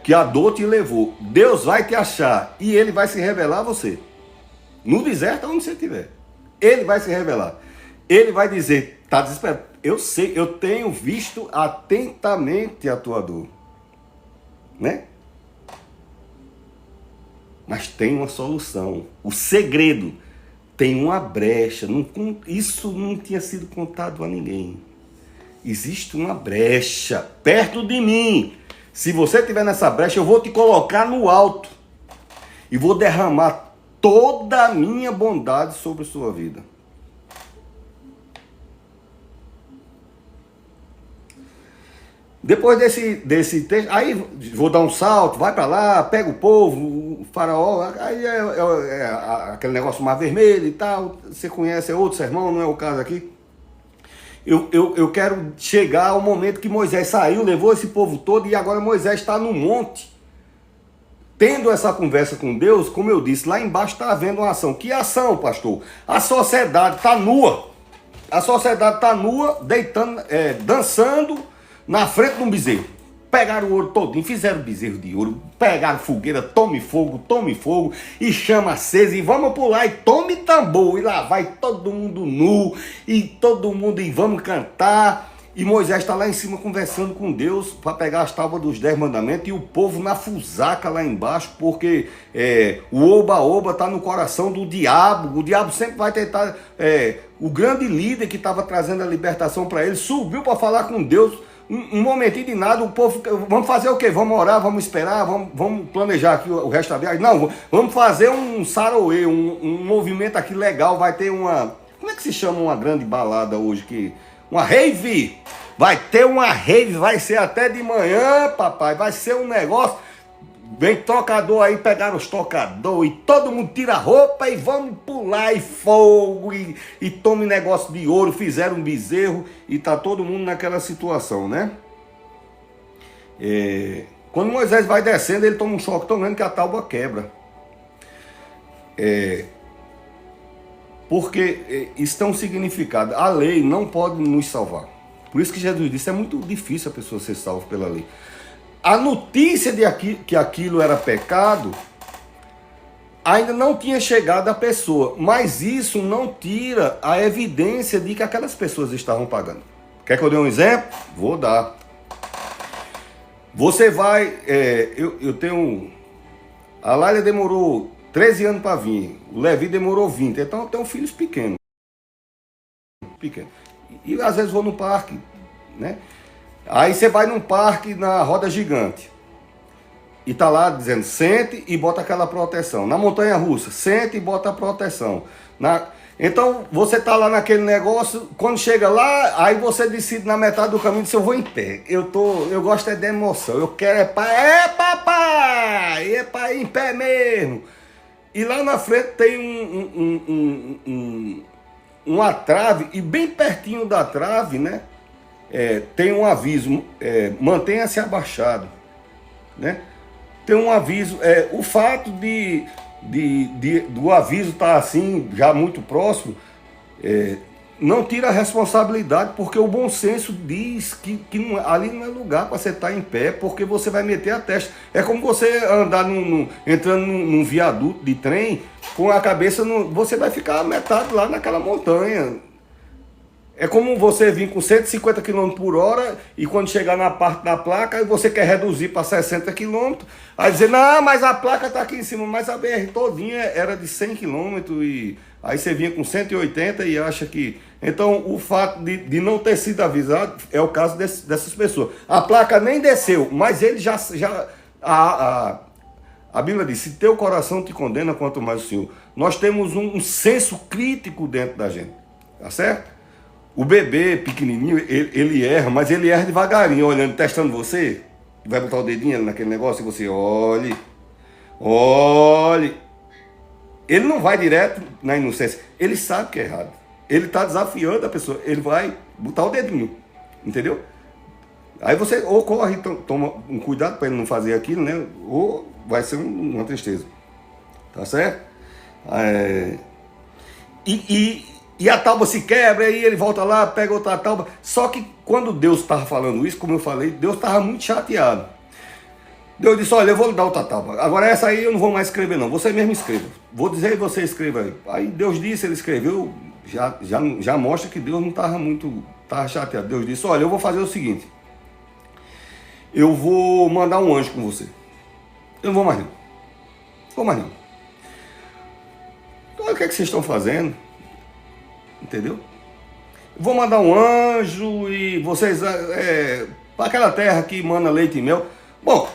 que a dor te levou. Deus vai te achar e Ele vai se revelar a você. No deserto, onde você estiver. Ele vai se revelar. Ele vai dizer, está desesperado. Eu sei, eu tenho visto atentamente a tua dor. Né? Mas tem uma solução. O segredo tem uma brecha. Isso não tinha sido contado a ninguém. Existe uma brecha perto de mim. Se você estiver nessa brecha, eu vou te colocar no alto. E vou derramar toda a minha bondade sobre a sua vida. Depois desse texto, aí vou dar um salto, vai para lá, pega o povo, o faraó, aí aquele negócio mar vermelho e tal, você conhece, é outro sermão, não é o caso aqui. Eu quero chegar ao momento que Moisés saiu, levou esse povo todo e agora Moisés está no monte, tendo essa conversa com Deus. Como eu disse, lá embaixo está havendo uma ação. Que ação, pastor? A sociedade está nua, dançando na frente de um bezerro. pegaram o ouro todinho, fizeram bezerro de ouro, pegaram fogueira, tome fogo, e chama acesa, e vamos pular, e tome tambor, e lá vai todo mundo nu, e todo mundo, e vamos cantar. E Moisés está lá em cima conversando com Deus para pegar as tábuas dos 10 mandamentos, e o povo na fusaca lá embaixo, porque o oba-oba está no coração do diabo. O diabo sempre vai tentar. O grande líder que estava trazendo a libertação para ele subiu para falar com Deus. Um momentinho de nada, o povo, vamos fazer o quê? Vamos orar, vamos esperar, vamos planejar aqui o resto da viagem? Não, vamos fazer um saroê, um movimento aqui legal, vai ter uma... Como é que se chama uma grande balada hoje? Uma rave, vai ter uma rave, vai ser até de manhã, papai, vai ser um negócio, vem tocador aí, pegaram os tocadores, e todo mundo tira a roupa e vamos pular, e fogo, e tome negócio de ouro, fizeram um bezerro, e tá todo mundo naquela situação, né? Quando Moisés vai descendo, ele toma um choque tão grande que a tábua quebra. Porque isso tem um significado. A lei não pode nos salvar. Por isso que Jesus disse, é muito difícil a pessoa ser salva pela lei. A notícia de que aquilo era pecado ainda não tinha chegado à pessoa, mas isso não tira a evidência de que aquelas pessoas estavam pagando. Quer que eu dê um exemplo? Vou dar. Você vai... eu tenho... A Lália demorou 13 anos para vir, o Levi demorou 20, então eu tenho filhos pequenos. E às vezes vou no parque, né? Aí você vai num parque na roda gigante, e tá lá dizendo, sente e bota aquela proteção. Na montanha russa, sente e bota a proteção. Então você tá lá naquele negócio, quando chega lá, aí você decide na metade do caminho, se eu vou em pé. Eu gosto de emoção, eu quero papai, ir em pé mesmo. E lá na frente tem uma trave, e bem pertinho da trave, né, tem um aviso, mantenha-se abaixado, né? Tem um aviso, o fato do aviso estar assim, já muito próximo, não tira a responsabilidade, porque o bom senso diz que ali não é lugar para você estar em pé, porque você vai meter a testa. É como você andar entrando num viaduto de trem, com a cabeça, você vai ficar metade lá naquela montanha. É como você vir com 150 km por hora, e quando chegar na parte da placa, você quer reduzir para 60 km, aí dizer, não, mas a placa está aqui em cima, mas a BR todinha era de 100 km, e aí você vinha com 180 e acha que... Então, o fato de não ter sido avisado é o caso dessas pessoas. A placa nem desceu, mas ele já a Bíblia diz, se teu coração te condena, quanto mais o Senhor. Nós temos um senso crítico dentro da gente, tá certo? O bebê pequenininho, ele erra, mas ele erra devagarinho, olhando, testando você. Vai botar o dedinho naquele negócio e você olhe. Ele não vai direto na inocência, ele sabe que é errado. Ele está desafiando a pessoa, ele vai botar o dedinho, entendeu? Aí você ou corre, toma um cuidado para ele não fazer aquilo, né? Ou vai ser uma tristeza, tá certo? E a tábua se quebra, aí ele volta lá, pega outra tábua. Só que quando Deus estava falando isso, como eu falei, Deus estava muito chateado. Deus disse, olha, eu vou lhe dar outra tábua. Agora essa aí eu não vou mais escrever não, você mesmo escreva. Vou dizer e você escreva aí. Aí Deus disse, ele escreveu, já mostra que Deus não estava chateado. Deus disse, olha, eu vou fazer o seguinte. Eu vou mandar um anjo com você. Eu não vou mais não. Vou mais não. Então, o que é que vocês estão fazendo? Entendeu? Vou mandar um anjo e vocês... para aquela terra que mana leite e mel. Bom,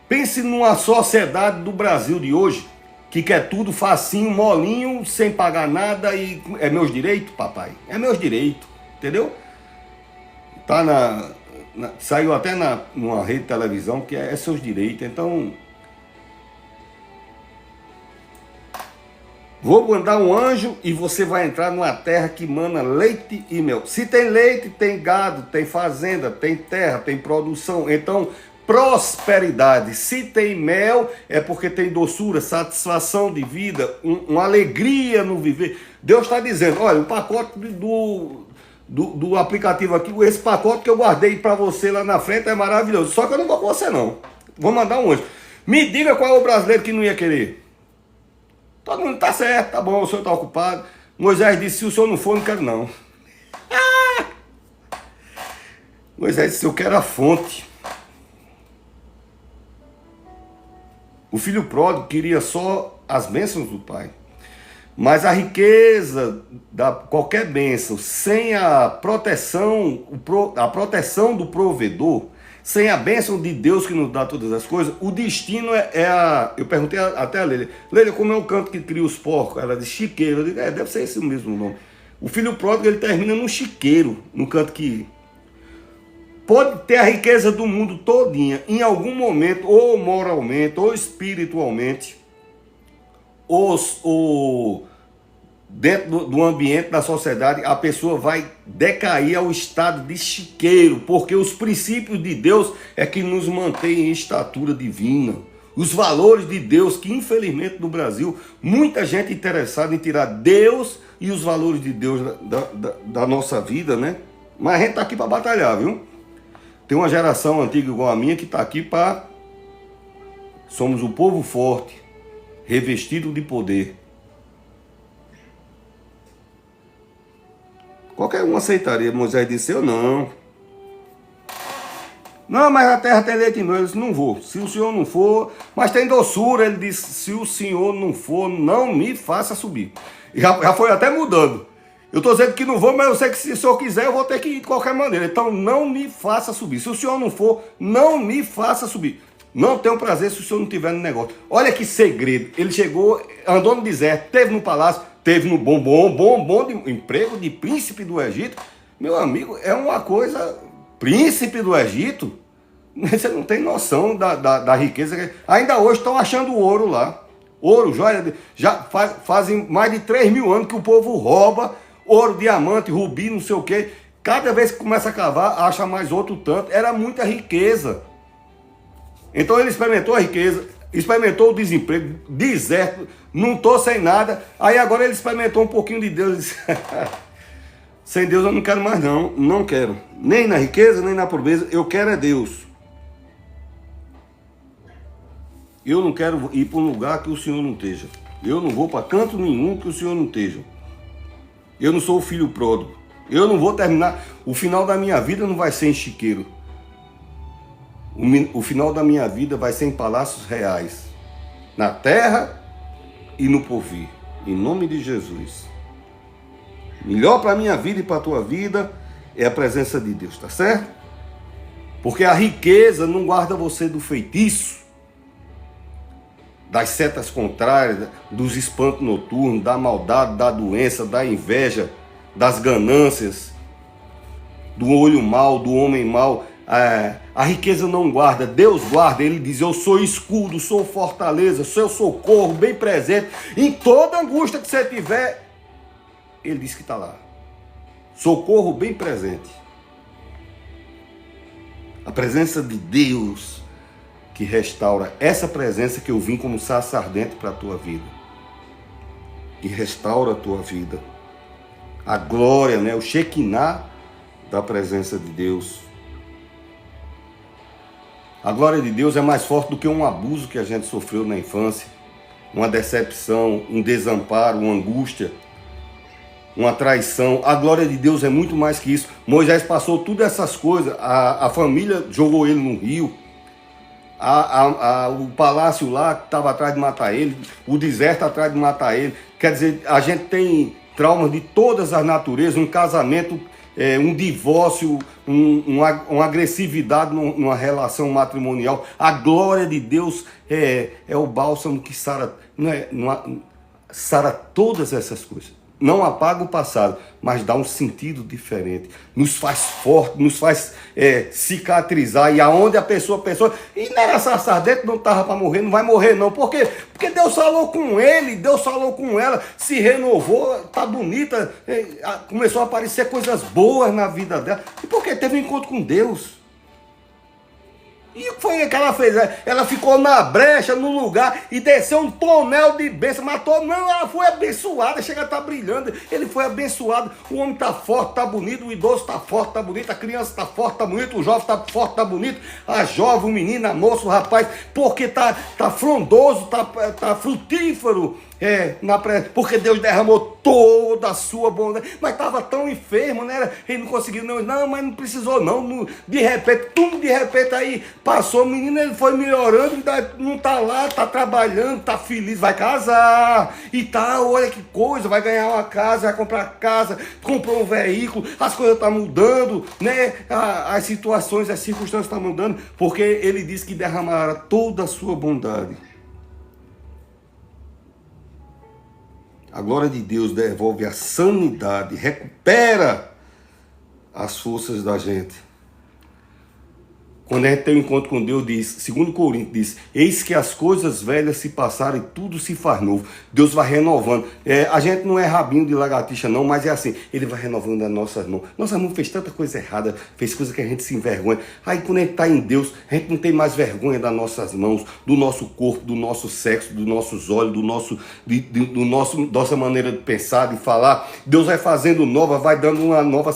pense numa sociedade do Brasil de hoje, que quer tudo facinho, molinho, sem pagar nada, e é meus direitos, papai. É meus direitos, entendeu? Tá saiu até numa rede de televisão que é seus direitos. Então, vou mandar um anjo e você vai entrar numa terra que mana leite e mel. Se tem leite, tem gado, tem fazenda, tem terra, tem produção. Então, prosperidade. Se tem mel, é porque tem doçura, satisfação de vida, uma alegria no viver. Deus está dizendo, olha, o pacote do aplicativo aqui, esse pacote que eu guardei para você lá na frente é maravilhoso. Só que eu não vou com você não. Vou mandar um anjo. Me diga qual é o brasileiro que não ia querer. Todo mundo tá certo, tá bom, o senhor tá ocupado. Moisés disse, se o senhor não for, não quero não. Moisés disse, eu quero a fonte. O filho pródigo queria só as bênçãos do pai. Mas a riqueza da qualquer bênção, sem a proteção do provedor, sem a bênção de Deus que nos dá todas as coisas, o destino Eu perguntei até a Leila, Leila, como é o canto que cria os porcos? Ela disse, chiqueiro. Eu digo, deve ser esse mesmo nome. O filho pródigo, ele termina no chiqueiro, no canto que... Pode ter a riqueza do mundo todinha, em algum momento, ou moralmente, ou espiritualmente, ou dentro do ambiente da sociedade, a pessoa vai decair ao estado de chiqueiro, porque os princípios de Deus é que nos mantém em estatura divina. Os valores de Deus, que infelizmente no Brasil, muita gente interessada em tirar Deus e os valores de Deus da nossa vida, né? Mas a gente está aqui para batalhar, viu? Tem uma geração antiga igual a minha que está aqui para... Somos um povo forte, revestido de poder. Qualquer um aceitaria. Moisés disse, eu não. Não, mas a terra tem leite e mel. Ele disse, não vou. Se o senhor não for... Mas tem doçura. Ele disse, se o senhor não for, não me faça subir. Já foi até mudando. Eu estou dizendo que não vou, mas eu sei que se o senhor quiser, eu vou ter que ir de qualquer maneira. Então, não me faça subir. Se o senhor não for, não me faça subir. Não tenho prazer se o senhor não estiver no negócio. Olha que segredo. Ele chegou, andou no deserto, teve no palácio, teve no bom de emprego de príncipe do Egito. Meu amigo, é uma coisa... Príncipe do Egito? Você não tem noção da riqueza. Ainda hoje estão achando ouro lá. Ouro, joia. Já fazem mais de 3.000 anos que o povo rouba ouro, diamante, rubi, não sei o quê. Cada vez que começa a cavar, acha mais outro tanto. Era muita riqueza. Então ele experimentou a riqueza, experimentou o desemprego, deserto, não estou sem nada. Aí agora ele experimentou um pouquinho de Deus. Disse, sem Deus eu não quero mais não, não quero. Nem na riqueza, nem na pobreza, eu quero é Deus. Eu não quero ir para um lugar que o Senhor não esteja. Eu não vou para canto nenhum que o Senhor não esteja. Eu não sou o filho pródigo. Eu não vou terminar. O final da minha vida não vai ser em chiqueiro. O final da minha vida vai ser em palácios reais. Na terra e no porvir. Em nome de Jesus. Melhor para a minha vida e para a tua vida é a presença de Deus, tá certo? Porque a riqueza não guarda você do feitiço, das setas contrárias, dos espantos noturnos, da maldade, da doença, da inveja, das ganâncias, do olho mau, do homem mau. A riqueza não guarda, Deus guarda. Ele diz, eu sou escudo, sou fortaleza, sou socorro, bem presente. Em toda angústia que você tiver, Ele diz que está lá. Socorro bem presente. A presença de Deus que restaura, essa presença que eu vim como sarça ardente para a tua vida, que restaura a tua vida, a glória, né? O Shekinah da presença de Deus. A glória de Deus é mais forte do que um abuso que a gente sofreu na infância, uma decepção, um desamparo, uma angústia, uma traição. A glória de Deus é muito mais que isso. Moisés passou todas essas coisas, a família jogou ele no rio, o palácio lá que estava atrás de matar ele, o deserto atrás de matar ele. Quer dizer, a gente tem traumas de todas as naturezas, um casamento, um divórcio, uma agressividade numa relação matrimonial. A glória de Deus é o bálsamo que sara, sara todas essas coisas. Não apaga o passado, mas dá um sentido diferente. Nos faz forte, nos faz cicatrizar. E aonde a pessoa pensou, e não era sarça ardente, não estava para morrer, não vai morrer não. Por quê? Porque Deus falou com ele, Deus falou com ela, se renovou, tá bonita, começou a aparecer coisas boas na vida dela. E por quê? Teve um encontro com Deus. E o que foi que ela fez? Ela ficou na brecha, no lugar, e desceu um tonel de bênção. Matou, não, ela foi abençoada, chega a estar brilhando. Ele foi abençoado. O homem está forte, está bonito, o idoso está forte, está bonito, a criança está forte, está bonito, o jovem está forte, está bonito, a jovem, o menino, a moça, o rapaz, porque está frondoso, está frutífero. Porque Deus derramou toda a sua bondade, mas estava tão enfermo, né? Ele não conseguiu, não, mas não precisou, não. De repente aí passou, o menino, ele foi melhorando, não está lá, está trabalhando, está feliz, vai casar e tal, olha que coisa, vai ganhar uma casa, vai comprar casa, comprou um veículo, as coisas estão mudando, né? As situações, as circunstâncias estão mudando, porque ele disse que derramará toda a sua bondade. A glória de Deus devolve a sanidade, recupera as forças da gente. Quando a gente tem um encontro com Deus, diz, 2 Coríntios diz, eis que as coisas velhas se passaram e tudo se faz novo. Deus vai renovando. A gente não é rabinho de lagartixa não, mas é assim, ele vai renovando as nossas mãos. Nossa mão fez tanta coisa errada, fez coisa que a gente se envergonha. Aí quando a gente está em Deus, a gente não tem mais vergonha das nossas mãos, do nosso corpo, do nosso sexo, dos nossos olhos, nossa maneira de pensar, de falar. Deus vai fazendo nova, vai dando um novo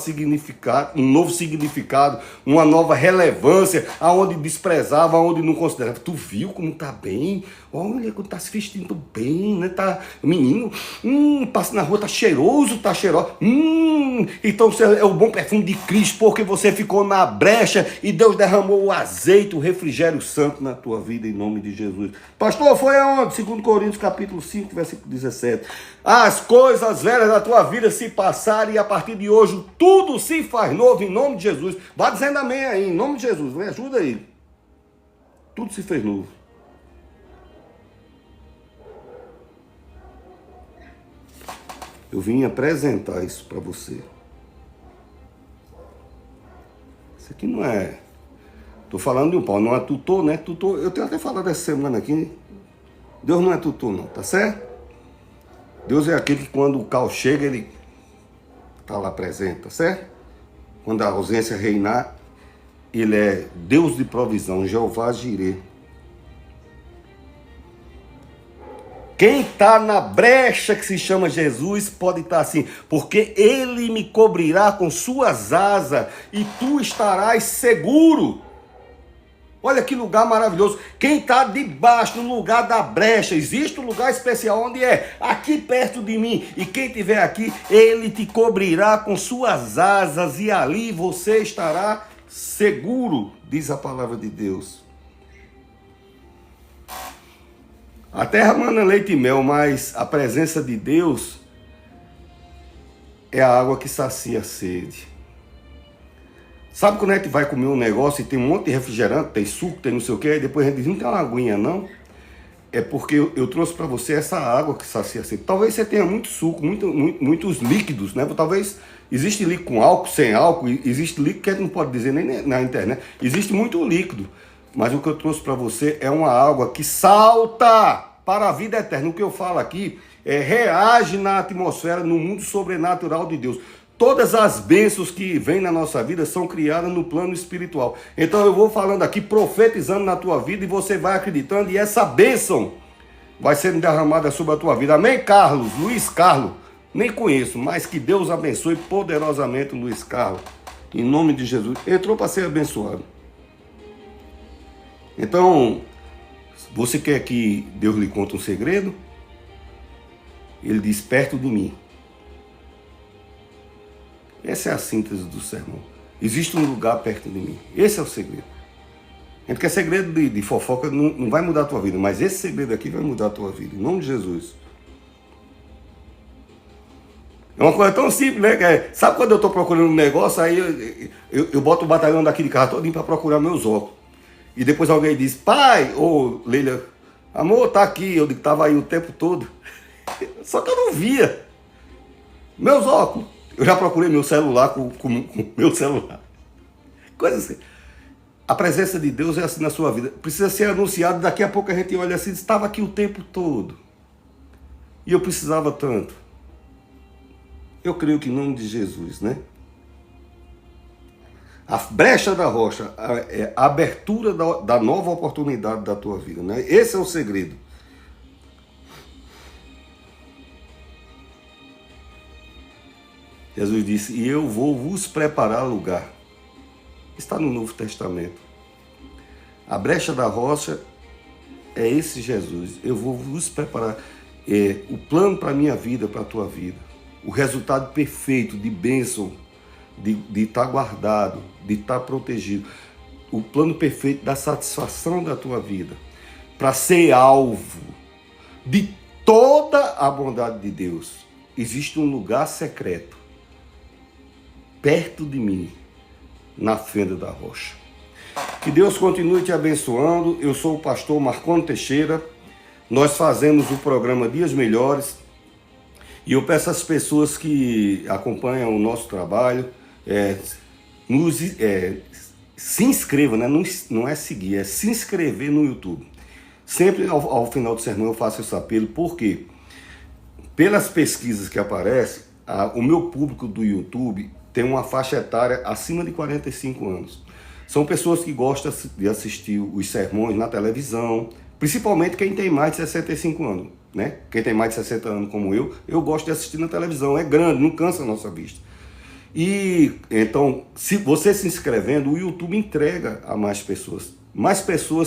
significado, uma nova relevância, aonde desprezava, aonde não considerava. Tu viu como tá bem? Olha como tá se vestindo bem, né? Tá, menino, passa na rua, tá cheiroso, tá cheiroso. Então você é o bom perfume de Cristo, porque você ficou na brecha e Deus derramou o azeite, o refrigério santo na tua vida, em nome de Jesus. Pastor, foi aonde? 2 Coríntios capítulo 5, versículo 17. As coisas velhas da tua vida se passaram e a partir de hoje tudo se faz novo, em nome de Jesus. Vá dizendo amém aí, em nome de Jesus. Me ajuda aí. Tudo se fez novo. Eu vim apresentar isso para você. Isso aqui não é... Estou falando de um pau, não é tutor, né? Tutor, eu tenho até falado essa semana aqui. Deus não é tutor não, tá certo? Deus é aquele que quando o caos chega, ele está lá presente, tá certo? Quando a ausência reinar, ele é Deus de provisão, Jeová Jireh. Quem está na brecha que se chama Jesus pode estar assim, porque ele me cobrirá com suas asas e tu estarás seguro. Olha que lugar maravilhoso. Quem está debaixo, no lugar da brecha, existe um lugar especial onde é? Aqui perto de mim. E quem estiver aqui, ele te cobrirá com suas asas e ali você estará seguro, diz a palavra de Deus. A terra manda leite e mel, mas a presença de Deus é a água que sacia a sede. Sabe quando a gente vai comer um negócio e tem um monte de refrigerante, tem suco, tem não sei o que, aí depois a gente diz, não tem uma aguinha não? É porque eu trouxe para você essa água que sacia a sede. Talvez você tenha muito suco, muitos líquidos, né? Talvez existe líquido com álcool, sem álcool, existe líquido que a gente não pode dizer nem na internet. Existe muito líquido. Mas o que eu trouxe para você é uma água que salta para a vida eterna. O que eu falo aqui reage na atmosfera, no mundo sobrenatural de Deus. Todas as bênçãos que vêm na nossa vida são criadas no plano espiritual. Então eu vou falando aqui, profetizando na tua vida e você vai acreditando e essa bênção vai sendo derramada sobre a tua vida. Amém, Carlos? Luiz Carlos? Nem conheço, mas que Deus abençoe poderosamente o Luiz Carlos. Em nome de Jesus. Entrou para ser abençoado. Então, você quer que Deus lhe conte um segredo? Ele diz, perto de mim. Essa é a síntese do sermão. Existe um lugar perto de mim. Esse é o segredo. A gente quer segredo de fofoca, não vai mudar a tua vida, mas esse segredo aqui vai mudar a tua vida, em nome de Jesus. É uma coisa tão simples, né? Sabe quando eu estou procurando um negócio, aí eu boto o batalhão daqui de casa todinho para procurar meus óculos. E depois alguém diz, pai, ou Leila, amor, tá aqui. Eu digo, estava aí o tempo todo. Só que eu não via. Meus óculos. Eu já procurei meu celular com meu celular. Coisa assim. A presença de Deus é assim na sua vida. Precisa ser anunciado. Daqui a pouco a gente olha assim, estava aqui o tempo todo. E eu precisava tanto. Eu creio que em nome de Jesus, né? A brecha da rocha, a abertura da nova oportunidade da tua vida, né? Esse é o segredo. Jesus disse, e eu vou vos preparar lugar. Está no Novo Testamento. A brecha da rocha é esse Jesus. Eu vou vos preparar o plano para a minha vida, para a tua vida. O resultado perfeito de bênção, de estar guardado, de estar protegido. O plano perfeito da satisfação da tua vida. Para ser alvo de toda a bondade de Deus. Existe um lugar secreto, perto de mim, na fenda da rocha. Que Deus continue te abençoando. Eu sou o pastor Marconi Teixeira. Nós fazemos o programa Dias Melhores. E eu peço às pessoas que acompanham o nosso trabalho, se inscrevam, né? Não é seguir, é se inscrever no YouTube. Sempre ao final do sermão eu faço esse apelo, porque pelas pesquisas que aparecem, o meu público do YouTube tem uma faixa etária acima de 45 anos. São pessoas que gostam de assistir os sermões na televisão, principalmente quem tem mais de 65 anos, né? Quem tem mais de 60 anos como eu gosto de assistir na televisão, é grande, não cansa a nossa vista. E então, se você se inscrevendo, o YouTube entrega a mais pessoas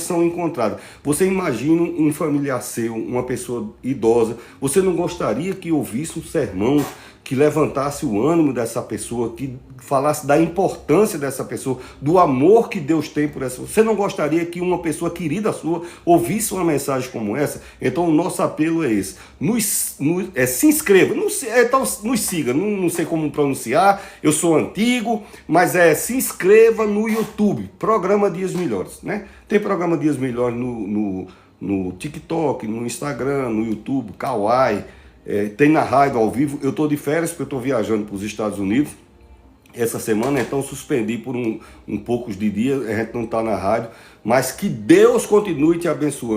são encontradas. Você imagina um familiar seu, uma pessoa idosa, você não gostaria que ouvisse um sermão que levantasse o ânimo dessa pessoa, que falasse da importância dessa pessoa, do amor que Deus tem por essa pessoa? Você não gostaria que uma pessoa querida sua ouvisse uma mensagem como essa? Então o nosso apelo é esse. Se inscreva, então nos siga, não sei como pronunciar, eu sou antigo, mas se inscreva no YouTube, Programa Dias Melhores, né? Tem Programa Dias Melhores no TikTok, no Instagram, no YouTube, Kawaii, tem na rádio ao vivo. Eu estou de férias porque eu estou viajando para os Estados Unidos essa semana, então suspendi por poucos de dias, a gente não está na rádio, mas que Deus continue te abençoando.